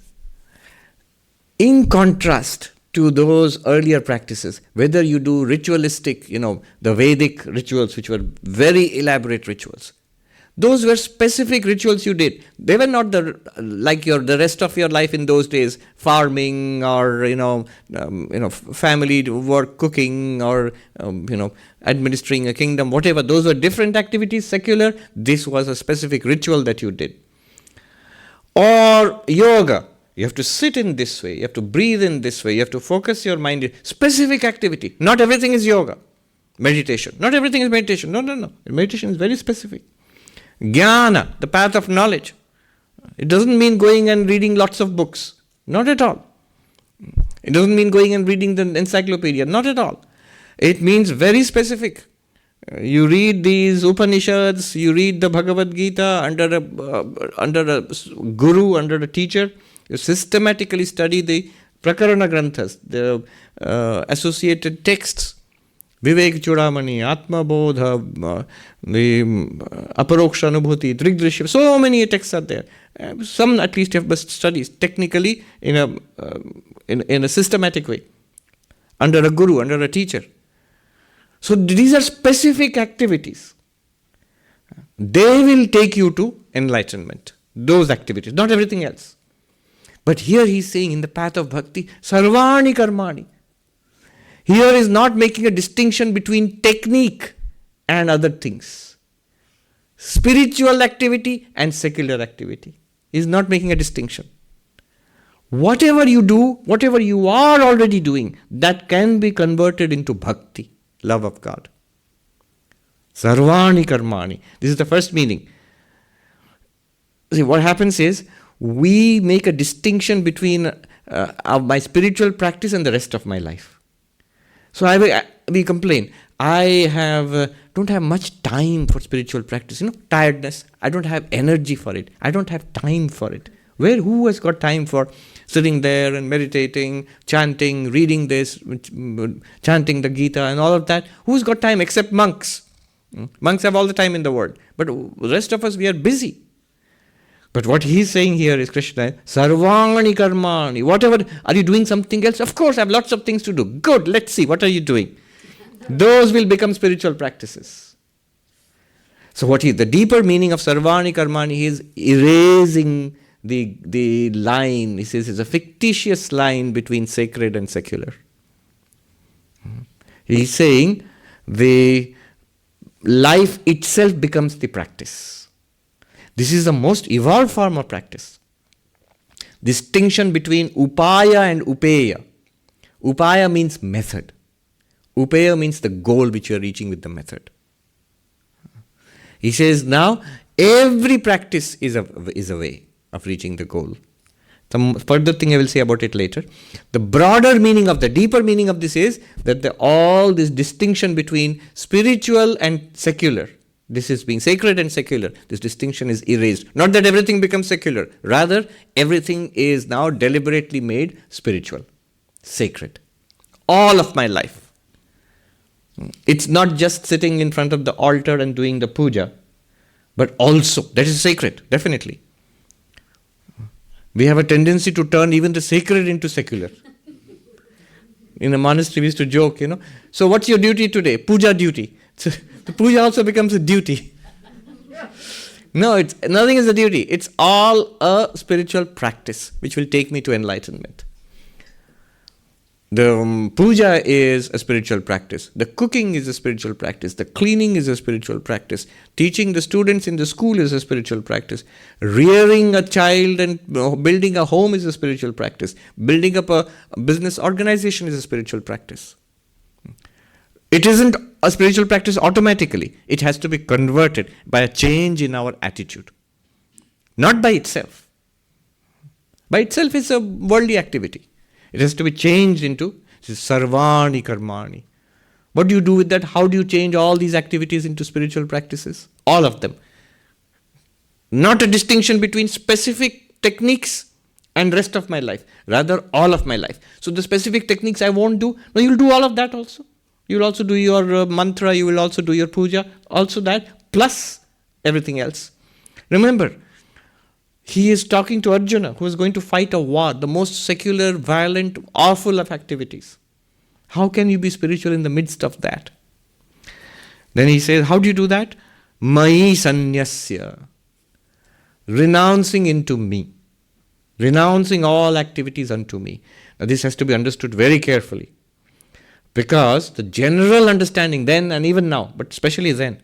in contrast to those earlier practices, whether you do ritualistic, the Vedic rituals, which were very elaborate rituals. Those were specific rituals you did. They were not the rest of your life in those days, farming or family work, cooking or administering a kingdom, whatever. Those were different activities, secular. This was a specific ritual that you did. Or yoga. You have to sit in this way. You have to breathe in this way. You have to focus your mind. Specific activity. Not everything is yoga. Meditation. Not everything is meditation. No. Meditation is very specific. Jnana, the path of knowledge. It doesn't mean going and reading lots of books. Not at all. It doesn't mean going and reading the encyclopedia. Not at all. It means very specific. You read these Upanishads, you read the Bhagavad Gita under a guru, under a teacher. You systematically study the Prakarana Granthas, the associated texts. Vivek Chudamani, Atma Bodha, the Aparoksha Anubhuti, Drigdrishya, so many texts are there. Some at least have must studies technically in a systematic way, under a guru, under a teacher. So these are specific activities. They will take you to enlightenment. Those activities, not everything else. But here he is saying in the path of bhakti, sarvāṇi karmāṇi. Here is not making a distinction between technique and other things. Spiritual activity and secular activity. He is not making a distinction. Whatever you do, whatever you are already doing, that can be converted into bhakti, love of God. Sarvāṇi karmāṇi. This is the first meaning. See, what happens is, we make a distinction between my spiritual practice and the rest of my life. So we complain, I don't have much time for spiritual practice. Tiredness. I don't have energy for it. I don't have time for it. Who has got time for sitting there and meditating, chanting, reading this, chanting the Gita and all of that? Who's got time except monks? Monks have all the time in the world. But the rest of us, we are busy. But what he's saying here is, Krishna, sarvāṇi karmāṇi. Whatever, are you doing something else? Of course, I have lots of things to do. Good, let's see, what are you doing? Those will become spiritual practices. So the deeper meaning of sarvāṇi karmāṇi is erasing the line. He says it's a fictitious line between sacred and secular. He's saying the life itself becomes the practice. This is the most evolved form of practice. Distinction between upāya and upēya. Upāya means method. Upēya means the goal which you are reaching with the method. He says now, every practice is a way of reaching the goal. Some further thing I will say about it later. The broader meaning the deeper meaning of this is that all this distinction between spiritual and secular, this is being sacred and secular. This distinction is erased. Not that everything becomes secular. Rather, everything is now deliberately made spiritual, sacred. All of my life. It's not just sitting in front of the altar and doing the puja, but also, that is sacred, definitely. We have a tendency to turn even the sacred into secular. In a monastery, we used to joke, So what's your duty today? Puja duty. So the puja also becomes a duty. No, nothing is a duty. It's all a spiritual practice which will take me to enlightenment. The puja is a spiritual practice. The cooking is a spiritual practice. The cleaning is a spiritual practice. Teaching the students in the school is a spiritual practice. Rearing a child and building a home is a spiritual practice. Building up a business organization is a spiritual practice. It isn't a spiritual practice automatically. It has to be converted by a change in our attitude. Not by itself. By itself it's a worldly activity. It has to be changed into sarvāṇi karmāṇi. What do you do with that? How do you change all these activities into spiritual practices? All of them. Not a distinction between specific techniques and rest of my life. Rather, all of my life. So the specific techniques I won't do. No, you'll do all of that also. You will also do your mantra. You will also do your puja. Also that. Plus everything else. Remember, he is talking to Arjuna, who is going to fight a war, the most secular, violent, awful of activities. How can you be spiritual in the midst of that? Then he says, how do you do that? Mayi sannyasya. Renouncing into me. Renouncing all activities unto me. Now this has to be understood very carefully. Because the general understanding then and even now, but especially then,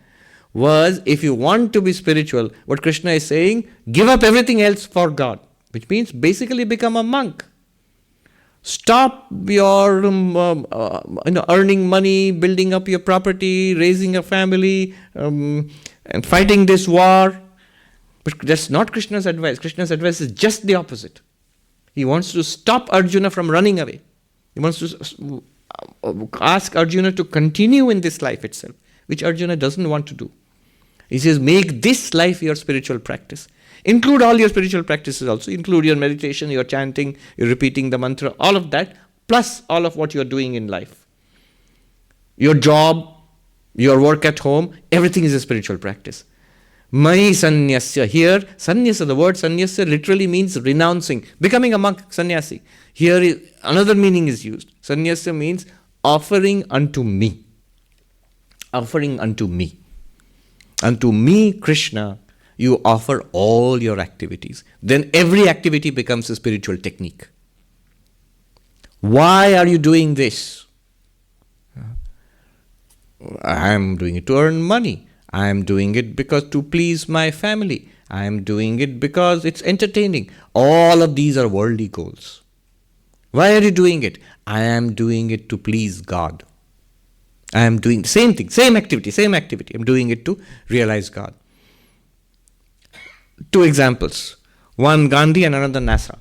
was if you want to be spiritual, what Krishna is saying, give up everything else for God. Which means basically become a monk. Stop your earning money, building up your property, raising a family, and fighting this war. But that's not Krishna's advice. Krishna's advice is just the opposite. He wants to stop Arjuna from running away. He wants to ask Arjuna to continue in this life itself, which Arjuna doesn't want to do. He says, make this life your spiritual practice. Include all your spiritual practices also. Include your meditation, your chanting, your repeating the mantra, all of that, plus all of what you're doing in life. Your job, your work at home, everything is a spiritual practice. Mayi sannyasya. Here, sannyasa, the word sannyasya literally means renouncing, becoming a monk, sannyasi. Here, another meaning is used. Sannyasya means offering unto me. Offering unto me. Unto me, Krishna, you offer all your activities. Then every activity becomes a spiritual technique. Why are you doing this? I am doing it to earn money. I am doing it because to please my family. I am doing it because it's entertaining. All of these are worldly goals. Why are you doing it? I am doing it to please God. I am doing the same thing, same activity. I'm doing it to realize God. Two examples. One Gandhi and another NASA.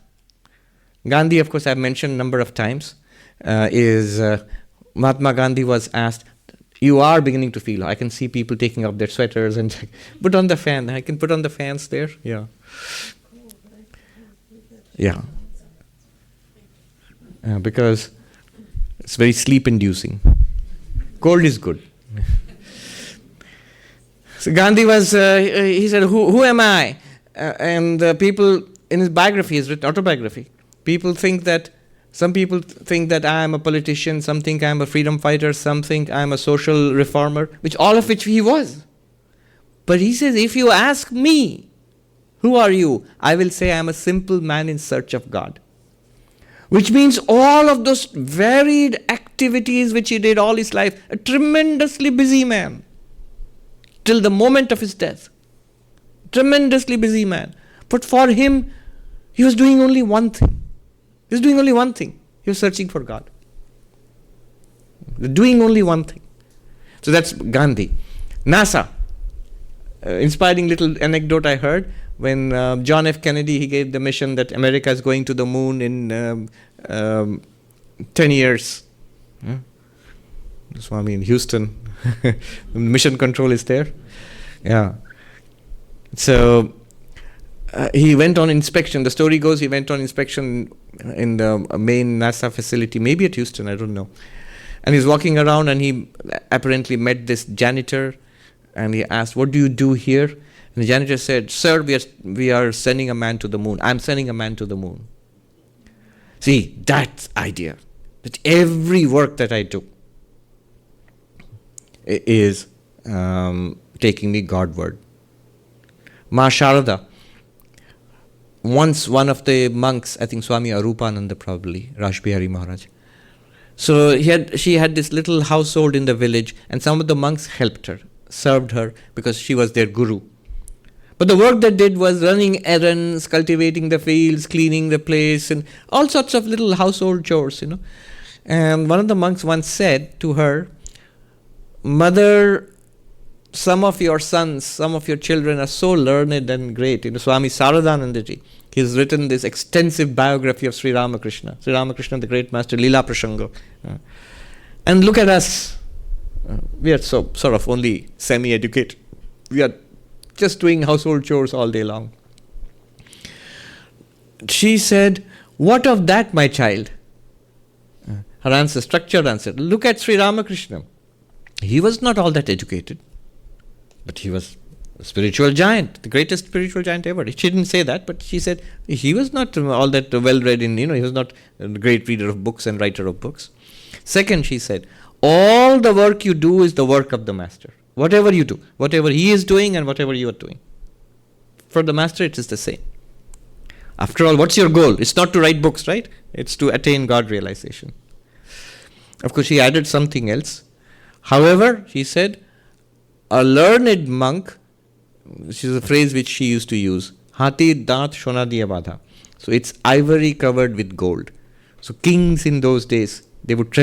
Gandhi, of course, I've mentioned a number of times, Mahatma Gandhi was asked, you are beginning to feel, I can see people taking off their sweaters and put on the fan. I can put on the fans there. Yeah. Because it's very sleep-inducing. Cold is good. So Gandhi was, he said, who am I? And people, in his biography, his written autobiography, some people think that I am a politician, some think I am a freedom fighter, some think I am a social reformer, all of which he was. But he says, if you ask me, who are you? I will say I am a simple man in search of God. Which means all of those varied activities which he did all his life, a tremendously busy man, till the moment of his death. Tremendously busy man. But for him, he was doing only one thing. He was searching for God. Doing only one thing. So that's Gandhi. NASA. Inspiring little anecdote I heard. When John F. Kennedy, he gave the mission that America is going to the moon in 10 years. Swami in Houston. Mission control is there. Yeah. So he went on inspection. The story goes he went on inspection in the main NASA facility, maybe at Houston, I don't know. And he's walking around and he apparently met this janitor and he asked, what do you do here? And the janitor said, sir, we are sending a man to the moon. I'm sending a man to the moon. See, that idea, that every work that I do is taking me Godward. Ma Sharada, once one of the monks, I think Swami Arupananda probably, Rashbihari Maharaj, So she had this little household in the village, and some of the monks helped her, served her, because she was their guru. But the work they did was running errands, cultivating the fields, cleaning the place, and all sorts of little household chores, And one of the monks once said to her, "Mother, some of your sons, some of your children are so learned and great." Swami Sarvapriyananda, he's written this extensive biography of Sri Ramakrishna. Sri Ramakrishna, the great master, Lila Prasanga. And look at us. We are so sort of only semi-educated. We are just doing household chores all day long. She said, "What of that, my child?" Her answer, structured answer. Look at Sri Ramakrishna. He was not all that educated, but he was a spiritual giant, the greatest spiritual giant ever. She didn't say that, but she said he was not all that well-read he was not a great reader of books and writer of books. Second, she said, all the work you do is the work of the master. Whatever you do, whatever he is doing and whatever you are doing. For the master, it is the same. After all, what's your goal? It's not to write books, right? It's to attain God realization. Of course, she added something else. However, she said, a learned monk, which is a phrase which she used to use, hati daat shona diya badha. So it's ivory covered with gold. So kings in those days, they would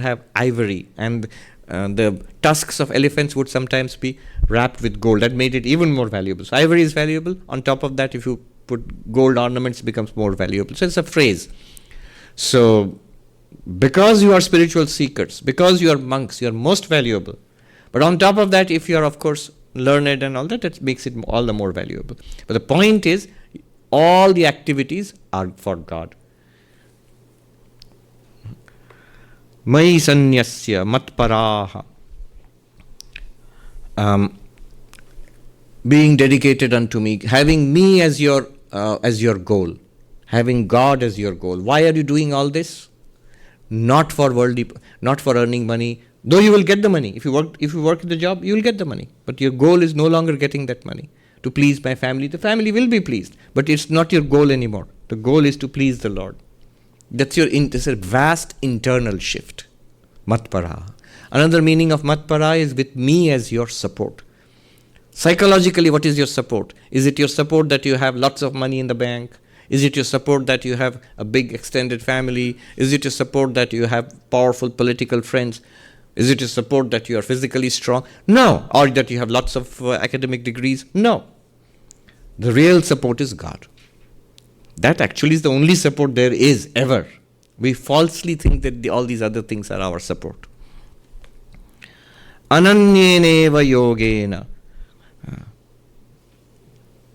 have ivory, and the tusks of elephants would sometimes be wrapped with gold. That made it even more valuable. So ivory is valuable. On top of that, if you put gold ornaments, it becomes more valuable. So it's a phrase. So because you are spiritual seekers, because you are monks, you are most valuable. But on top of that, if you are, of course, learned and all that, it makes it all the more valuable. But the point is, all the activities are for God. Mayi sannyasya, mat-parāḥ. Being dedicated unto me, having me as your goal, having God as your goal. Why are you doing all this? Not for worldly, not for earning money. Though you will get the money. If you work at the job, you will get the money. But your goal is no longer getting that money. To please my family, the family will be pleased. But it's not your goal anymore. The goal is to please the Lord. That's a vast internal shift. Mat-parāḥ. Another meaning of mat-parāḥ is with me as your support. Psychologically, what is your support? Is it your support that you have lots of money in the bank? Is it your support that you have a big extended family? Is it your support that you have powerful political friends? Is it your support that you are physically strong? No. Or that you have lots of academic degrees? No. The real support is God. That actually is the only support there is ever. We falsely think that all these other things are our support. Ananyenaiva yogena.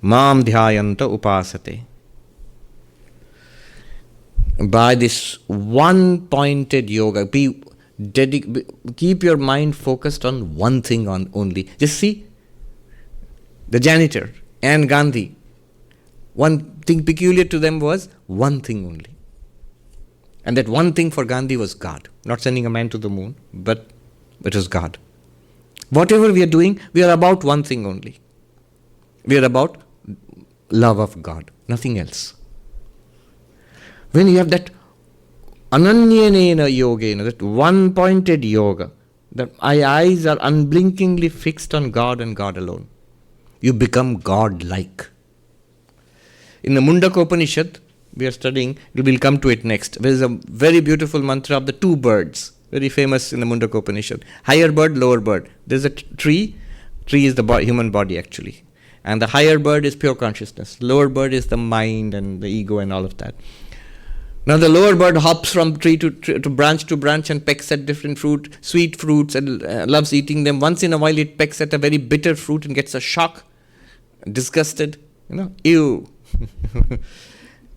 Mam dhyāyanta upāsate. By this one-pointed yoga, keep your mind focused on one thing only. Just see, the janitor and Gandhi, one thing peculiar to them was one thing only. And that one thing for Gandhi was God. Not sending a man to the moon, but it was God. Whatever we are doing, we are about one thing only. We are about love of God, nothing else. When you have that ananyenaiva yogena, that one-pointed yoga, that my eyes are unblinkingly fixed on God and God alone, you become God-like. In the Mundaka Upanishad, we are studying, we will come to it next. There is a very beautiful mantra of the two birds, very famous in the Mundaka Upanishad. Higher bird, lower bird. There is a tree. Tree is the human body actually. And the higher bird is pure consciousness. Lower bird is the mind and the ego and all of that. Now the lower bird hops from tree to branch and pecks at different sweet fruits, and loves eating them. Once in a while it pecks at a very bitter fruit and gets a shock, disgusted, ew.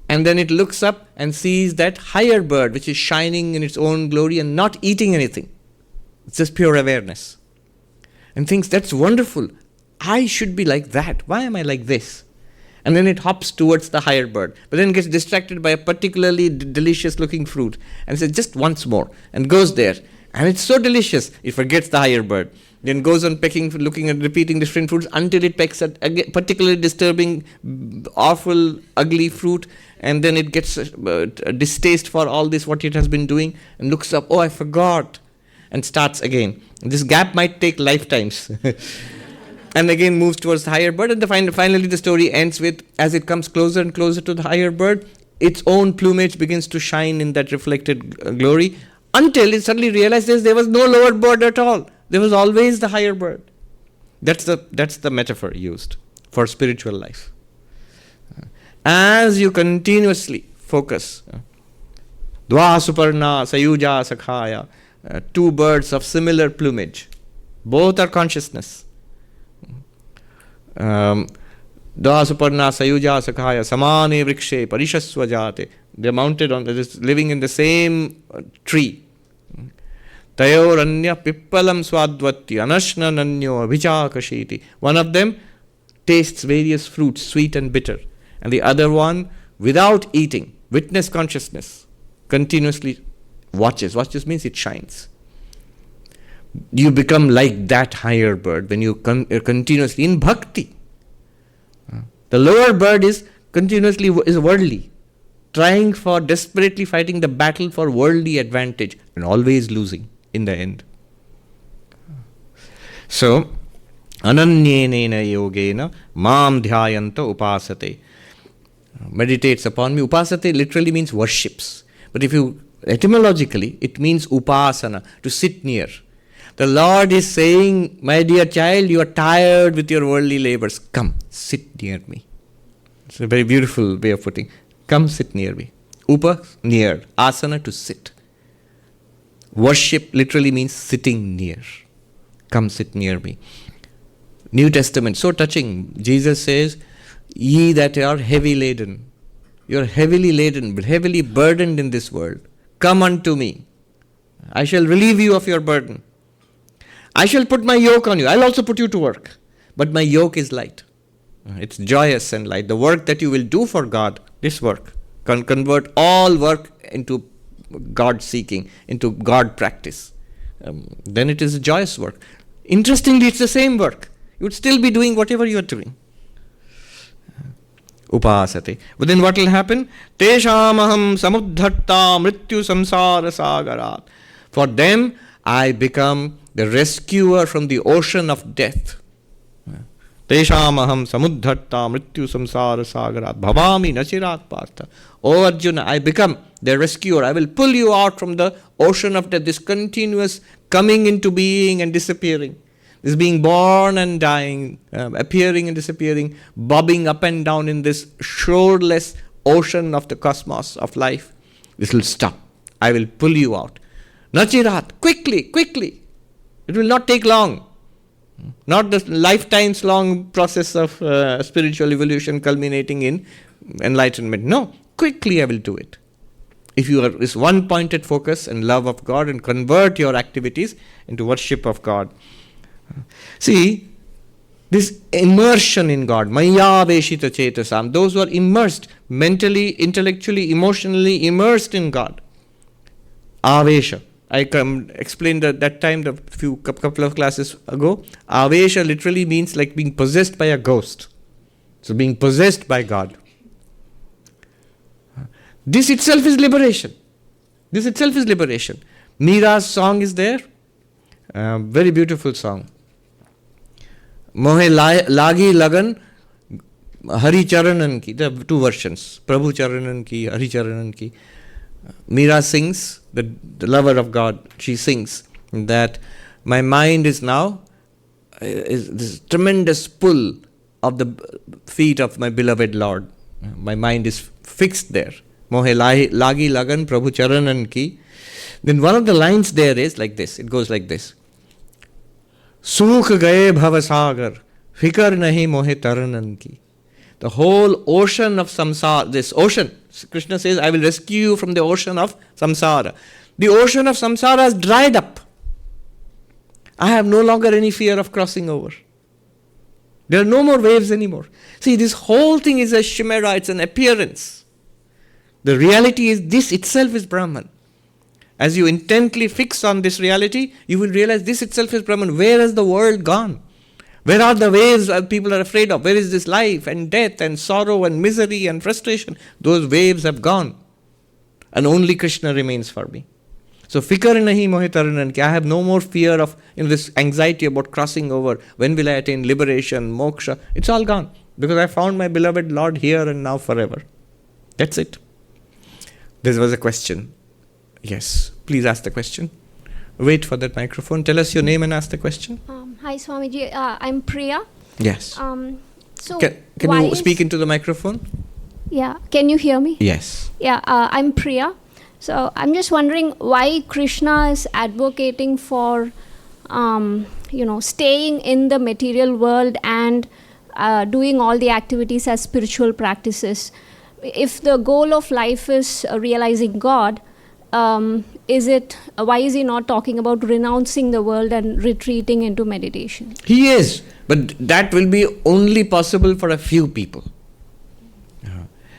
And then it looks up and sees that higher bird which is shining in its own glory and not eating anything. It's just pure awareness. And thinks, that's wonderful. I should be like that. Why am I like this? And then it hops towards the higher bird. But then gets distracted by a particularly delicious looking fruit. And says, just once more. And goes there. And it's so delicious, it forgets the higher bird. Then goes on pecking, looking and repeating different fruits until it pecks at a particularly disturbing, awful, ugly fruit. And then it gets distaste for all this, what it has been doing. And looks up, oh, I forgot. And starts again. This gap might take lifetimes. And again moves towards the higher bird. And finally the story ends with, as it comes closer and closer to the higher bird, its own plumage begins to shine in that reflected glory, until it suddenly realizes there was no lower bird at all. There was always the higher bird. That's the metaphor used for spiritual life. As you continuously focus, Dva suparna sayuja sakhaya, two birds of similar plumage, both are consciousness. Dva suparna sayuja sakhaya samane vrikshe parishasvajate. They are mounted on, living in the same tree. Tayoranya pippalam swadvati anashna nanyo abhichakashiti. One of them tastes various fruits, sweet and bitter. And the other one, without eating, witness consciousness, continuously watches. Watches means it shines. You become like that higher bird when you continuously in bhakti. The lower bird is continuously is worldly, desperately fighting the battle for worldly advantage and always losing in the end. So, ananyenaiva yogena mam dhyāyanta upāsate. Meditates upon me. Upāsate literally means worships. But if you etymologically, it means upāsana, to sit near. The Lord is saying, my dear child, you are tired with your worldly labors. Come, sit near me. It's a very beautiful way of putting. Come, sit near me. Upa, near. Asana, to sit. Worship literally means sitting near. Come, sit near me. New Testament, so touching. Jesus says, ye that are heavy laden. You are heavily laden, heavily burdened in this world. Come unto me. I shall relieve you of your burden. I shall put my yoke on you. I'll also put you to work. But my yoke is light. It's joyous and light. The work that you will do for God, this work, can convert all work into God seeking, into God practice. Then it is a joyous work. Interestingly, it's the same work. You would still be doing whatever you are doing. Upāsate. But then what will happen? Teṣhām aham samuddharta mrityu samsara sagarat. For them, I become the rescuer from the ocean of death. Teṣhām aham samuddharta mrityu samsara sagarat bhavami nachirat partha. O Arjuna, I become the rescuer. I will pull you out from the ocean of death, this continuous coming into being and disappearing. This being born and dying, appearing and disappearing, bobbing up and down in this shoreless ocean of the cosmos of life. This will stop. I will pull you out. Nachirat, quickly, quickly. It will not take long. Not the lifetimes long process of spiritual evolution culminating in enlightenment. No, quickly I will do it. If you are this one pointed focus and love of God and convert your activities into worship of God. See, this immersion in God, mayi avyaktāsakta-chetasām, those who are immersed, mentally, intellectually, emotionally immersed in God. Avesha. I explained that time, couple of classes ago. Avesha literally means like being possessed by a ghost. So being possessed by God. This itself is liberation. This itself is liberation. Meera's song is there. Very beautiful song. Mohe lagi lagan Hari Charanan ki. There are two versions. Prabhu Charanan ki, Hari Charanan ki. Meera sings, the lover of God, she sings that my mind is now is this tremendous pull of the feet of my beloved Lord. My mind is fixed there. Mohe lagi lagan Prabhu Charanan ki. Then one of the lines there is like this. It goes like this. Sukh gaye bhavasagar, fikar nahi mohe taranan ki. The whole ocean of samsara, this ocean, Krishna says, I will rescue you from the ocean of samsara. The ocean of samsara has dried up. I have no longer any fear of crossing over. There are no more waves anymore. See, this whole thing is a chimera, it's an appearance. The reality is, this itself is Brahman. As you intently fix on this reality, you will realize this itself is Brahman. Where has the world gone? Where are the waves that people are afraid of? Where is this life and death and sorrow and misery and frustration? Those waves have gone. And only Krishna remains for me. So, fikar nahi mohe taran, I have no more fear of this anxiety about crossing over. When will I attain liberation, moksha? It's all gone. Because I found my beloved Lord here and now forever. That's it. This was a question. Yes, please ask the question. Wait for that microphone. Tell us your name and ask the question. Hi Swamiji, I'm Priya. Yes. So Can you speak into the microphone? Yeah, can you hear me? Yes. Yeah, I'm Priya. So I'm just wondering why Krishna is advocating for, staying in the material world and doing all the activities as spiritual practices. If the goal of life is realizing God, why is he not talking about renouncing the world and retreating into meditation? He is, but that will be only possible for a few people.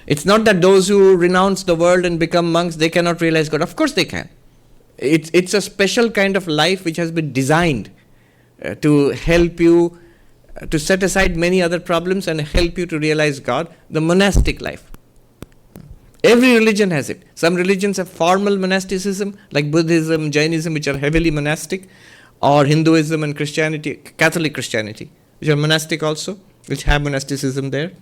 It's not that those who renounce the world and become monks, they cannot realize God. Of course they can. It's a special kind of life which has been designed to help you to set aside many other problems and help you to realize God, the monastic life. Every religion has it. Some religions have formal monasticism, like Buddhism, Jainism, which are heavily monastic, or Hinduism and Christianity, Catholic Christianity, which are monastic also, which have monasticism there.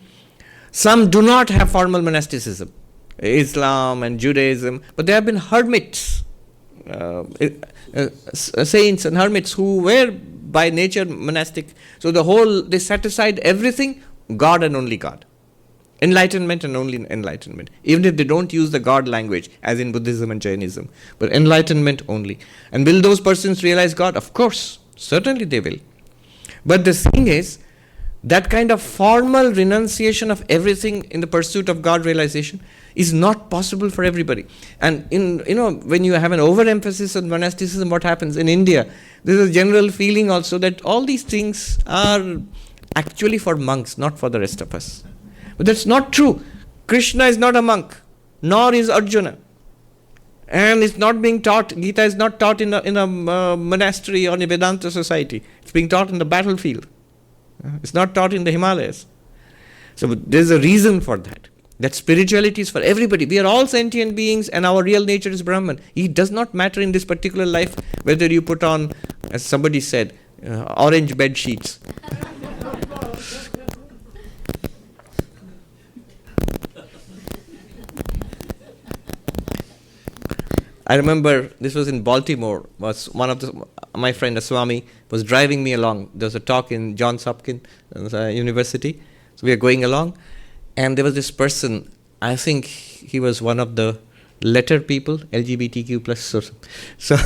Some do not have formal monasticism, Islam and Judaism, but there have been hermits, saints and hermits who were by nature monastic. So they set aside everything, God and only God. Enlightenment and only enlightenment. Even if they don't use the God language, as in Buddhism and Jainism, but enlightenment only. And will those persons realize God? Of course, certainly they will. But the thing is, that kind of formal renunciation of everything in the pursuit of God realization is not possible for everybody. And when you have an overemphasis on monasticism, what happens in India? There is a general feeling also that all these things are actually for monks, not for the rest of us. But that's not true. Krishna is not a monk, nor is Arjuna. And it's not being taught, Gita is not taught in a monastery or in a Vedanta society. It's being taught in the battlefield. It's not taught in the Himalayas. So there's a reason for that. That spirituality is for everybody. We are all sentient beings and our real nature is Brahman. It does not matter in this particular life whether you put on, as somebody said, orange bed sheets. I remember this was in Baltimore. Was one of my friend, a Swami, was driving me along. There was a talk in Johns Hopkins University. So we were going along, and there was this person. I think he was one of the letter people, LGBTQ plus. So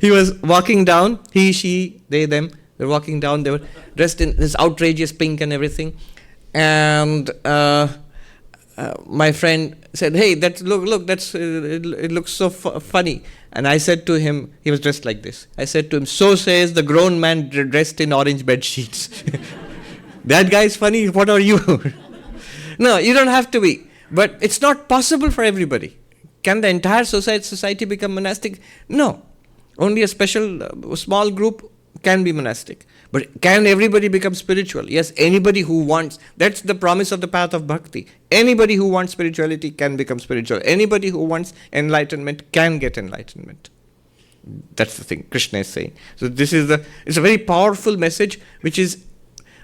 he was walking down. He, she, they, them. They were walking down. They were dressed in this outrageous pink and everything, and my friend said, "Hey, look, it looks so funny." And I said to him, he was dressed like this. I said to him, "So says the grown man dressed in orange bed sheets." That guy is funny. What are you? No, you don't have to be. But it's not possible for everybody. Can the entire society become monastic? No. Only a special, small group can be monastic. But can everybody become spiritual? Yes, anybody who wants. That's the promise of the path of bhakti. Anybody who wants spirituality can become spiritual. Anybody who wants enlightenment can get enlightenment. That's the thing Krishna is saying. So it's a very powerful message, which is,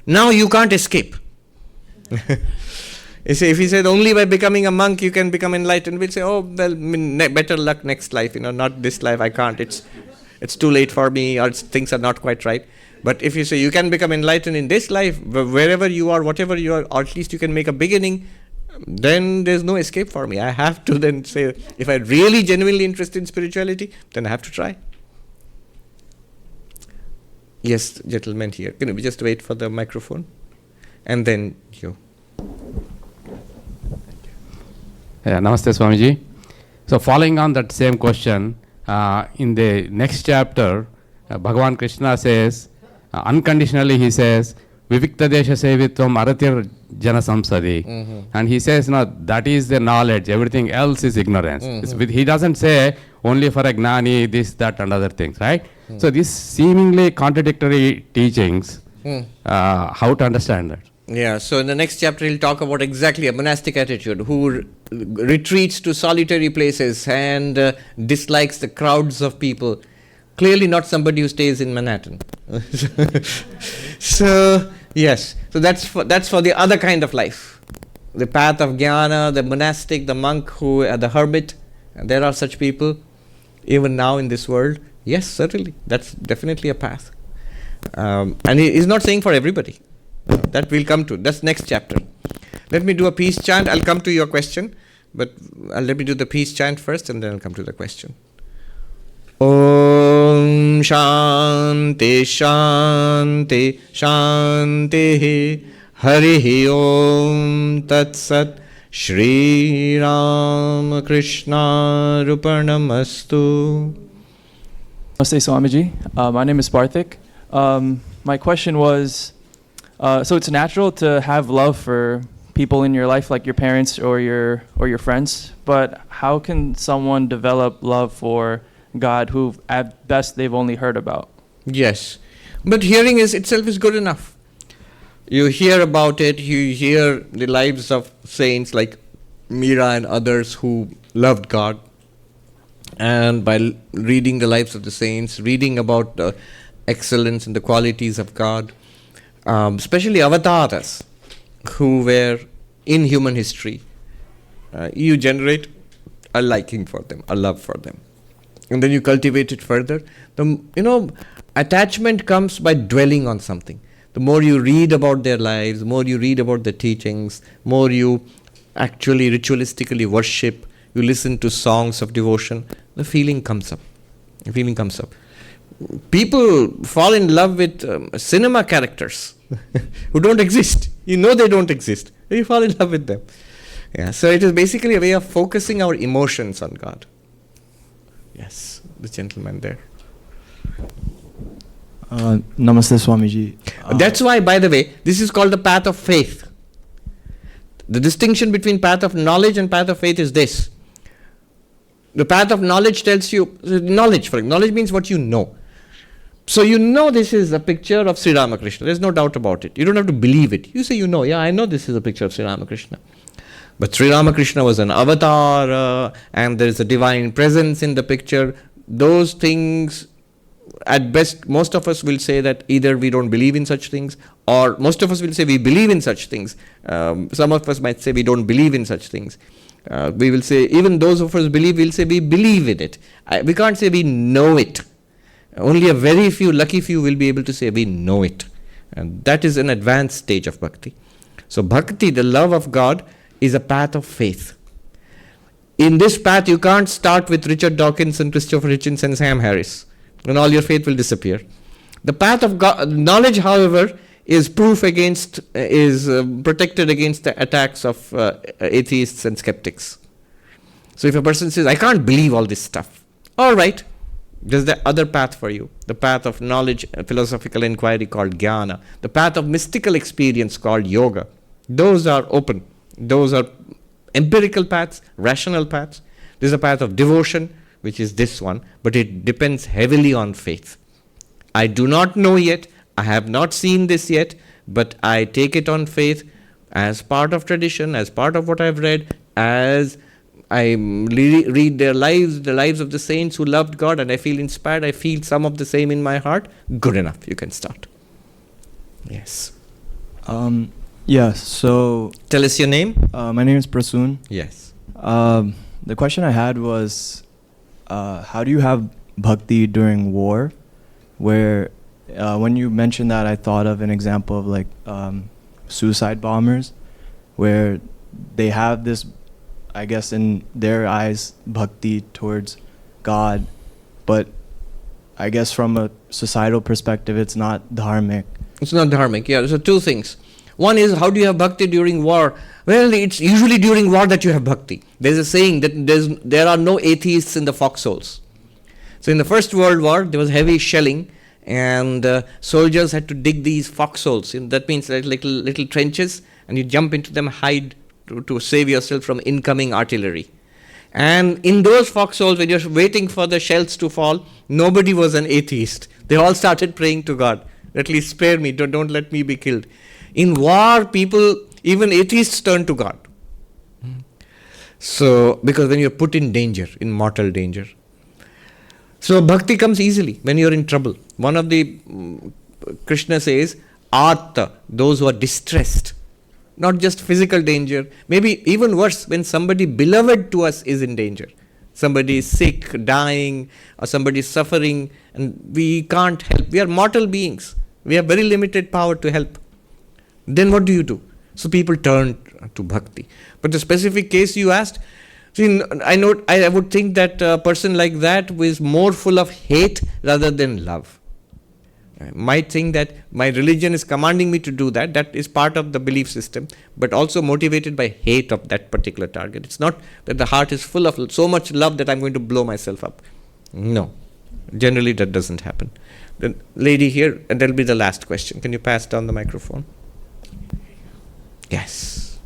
now you can't escape. You see, if he said only by becoming a monk you can become enlightened, we'll say, oh, well, better luck next life, not this life, I can't. It's too late for me, or things are not quite right. But if you say you can become enlightened in this life, wherever you are, whatever you are, or at least you can make a beginning, then there's no escape for me. I have to then say, if I'm really genuinely interested in spirituality, then I have to try. Yes, gentleman here. Can we just wait for the microphone? And then you. Yeah, Namaste Swamiji. So following on that same question, in the next chapter, Bhagavan Krishna says, unconditionally he says, Viviktadesha sevitvam aratir jana samsadi. And he says, no, that is the knowledge, everything else is ignorance. He doesn't say only for a gnani, this, that, and other things, right? So these seemingly contradictory teachings, how to understand that? Yeah, so in the next chapter he'll talk about exactly a monastic attitude who retreats to solitary places and dislikes the crowds of people. Clearly not somebody who stays in Manhattan. So, yes, so that's for the other kind of life. The path of jnana, the monastic, the monk, the hermit, and there are such people even now in this world. Yes, certainly, that's definitely a path. And he is not saying for everybody. That we'll come to. That's next chapter. Let me do a peace chant. I'll come to your question, but let me do the peace chant first and then I'll come to the question. Om Shanti Shanti Shanti Harihi Om Tat Sat Shri Ram Krishna Rupanamastu. Namaste Swamiji. My name is Barthik. My question was, so it's natural to have love for people in your life, like your parents or your friends, but how can someone develop love for God who at best they've only heard about? Yes, but hearing itself is good enough. You hear about it, you hear the lives of saints like Meera and others who loved God, and by reading the lives of the saints, reading about the excellence and the qualities of God, especially avatars who were in human history, you generate a liking for them, a love for them. And then you cultivate it further. Attachment comes by dwelling on something. The more you read about their lives, the more you read about the teachings, more you actually ritualistically worship, you listen to songs of devotion, the feeling comes up. The feeling comes up. People fall in love with cinema characters who don't exist. You know they don't exist. You fall in love with them. Yeah, so it is basically a way of focusing our emotions on God. Yes, the gentleman there. Namaste Swamiji. That's why, by the way, this is called the path of faith. The distinction between path of knowledge and path of faith is this. The path of knowledge tells you, knowledge means what you know. So you know this is a picture of Sri Ramakrishna. There's no doubt about it. You don't have to believe it. You say you know, yeah, I know this is a picture of Sri Ramakrishna. But Sri Ramakrishna was an avatar and there is a divine presence in the picture. Those things, at best, most of us will say that either we don't believe in such things, or most of us will say we believe in such things. Some of us might say we don't believe in such things. We will say, even those of us believe, we'll say we believe in it. We can't say we know it. Only a very few, lucky few will be able to say we know it. And that is an advanced stage of bhakti. So bhakti, the love of God, is a path of faith. In this path, you can't start with Richard Dawkins and Christopher Hitchens and Sam Harris, and all your faith will disappear. The path of God, knowledge, however, is protected against the attacks of atheists and skeptics. So if a person says, I can't believe all this stuff, all right, there's the other path for you, the path of knowledge, philosophical inquiry called jnana, the path of mystical experience called yoga. Those are open. Those are empirical paths, rational paths. There's a path of devotion, which is this one, but it depends heavily on faith. I do not know yet, I have not seen this yet, but I take it on faith as part of tradition, as part of what I've read, as I read their lives, the lives of the saints who loved God, and I feel inspired, I feel some of the same in my heart. Good enough, you can start. Yes. Yes, so... Tell us your name. My name is Prasoon. Yes. The question I had was, how do you have bhakti during war? Where, when you mentioned that, I thought of an example of like suicide bombers, where they have this, I guess in their eyes, bhakti towards God, but I guess from a societal perspective, it's not dharmic. It's not dharmic, yeah. So two things. One is, how do you have bhakti during war? Well, it's usually during war that you have bhakti. There's a saying that there are no atheists in the foxholes. So in the First World War, there was heavy shelling, And soldiers had to dig these foxholes. That means like little trenches, and you jump into them, hide to save yourself from incoming artillery. And in those foxholes, when you're waiting for the shells to fall, nobody was an atheist. They all started praying to God, at least spare me, don't let me be killed. In war, people, even atheists, turn to God. So, because when you're put in danger, in mortal danger. So, bhakti comes easily when you're in trouble. One of the, Krishna says, artha, those who are distressed. Not just physical danger, maybe even worse, when somebody beloved to us is in danger. Somebody is sick, dying, or somebody is suffering, and we can't help. We are mortal beings. We have very limited power to help. Then what do? So people turn to bhakti. But the specific case you asked, see, I would think that a person like that is more full of hate rather than love. I might think that my religion is commanding me to do that. That is part of the belief system, but also motivated by hate of that particular target. It's not that the heart is full of so much love that I'm going to blow myself up. No. Generally that doesn't happen. The lady here, and that'll be the last question. Can you pass down the microphone? Yes.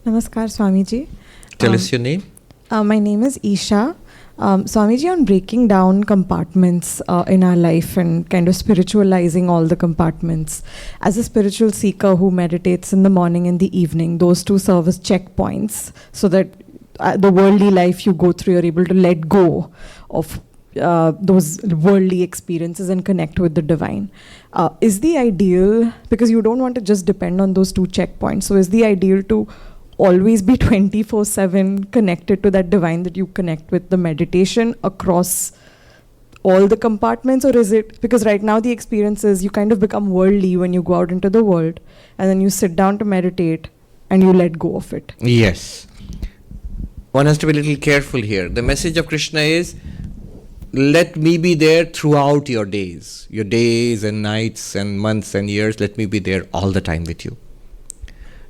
Namaskar, Swamiji. Tell us your name. My name is Isha. Swamiji, on breaking down compartments in our life and kind of spiritualizing all the compartments, as a spiritual seeker who meditates in the morning and the evening, those two serve as checkpoints so that the worldly life you go through, you're able to let go of those worldly experiences and connect with the divine. Is the ideal, because you don't want to just depend on those two checkpoints, so is the ideal to always be 24/7 connected to that divine, that you connect with the meditation across all the compartments? Or is it, because right now the experience is you kind of become worldly when you go out into the world, and then you sit down to meditate and you let go of it? Yes. One has to be a little careful here. The message of Krishna is, let me be there throughout your days and nights and months and years. Let me be there all the time with you.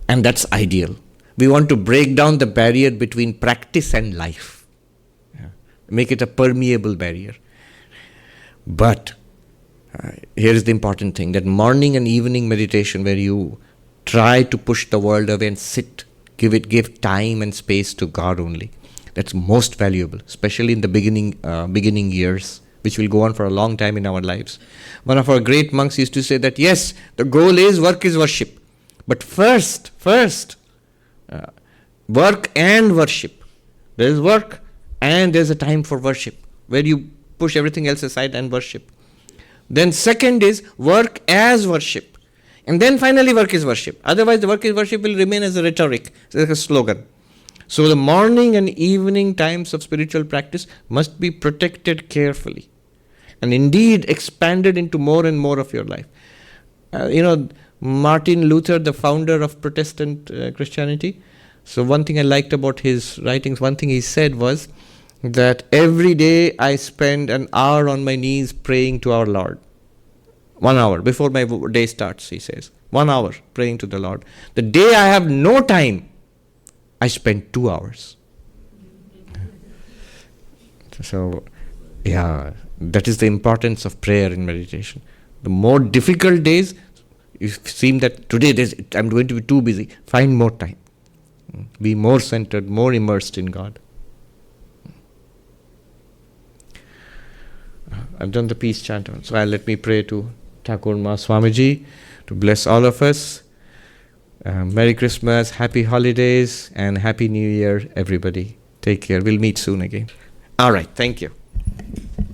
And that's ideal. We want to break down the barrier between practice and life. Make it a permeable barrier. But here is the important thing, that morning and evening meditation where you try to push the world away and sit, give time and space to God only. That's most valuable, especially in the beginning years, which will go on for a long time in our lives. One of our great monks used to say that, yes, the goal is work is worship. But first, work and worship. There is work and there's a time for worship, where you push everything else aside and worship. Then second is work as worship. And then finally work is worship. Otherwise the work is worship will remain as a rhetoric, like a slogan. So the morning and evening times of spiritual practice must be protected carefully and indeed expanded into more and more of your life. Martin Luther, the founder of Protestant Christianity, so one thing I liked about his writings, one thing he said was that every day I spend an hour on my knees praying to our Lord. 1 hour before my day starts, he says. 1 hour praying to the Lord. The day I have no time, I spend 2 hours. So, that is the importance of prayer in meditation. The more difficult days, you seem that today I'm going to be too busy. Find more time. Be more centered, more immersed in God. I've done the peace chant, so let me pray to Thakur Ma Swamiji to bless all of us. Merry Christmas, Happy Holidays, and Happy New Year, everybody. Take care. We'll meet soon again. All right. Thank you.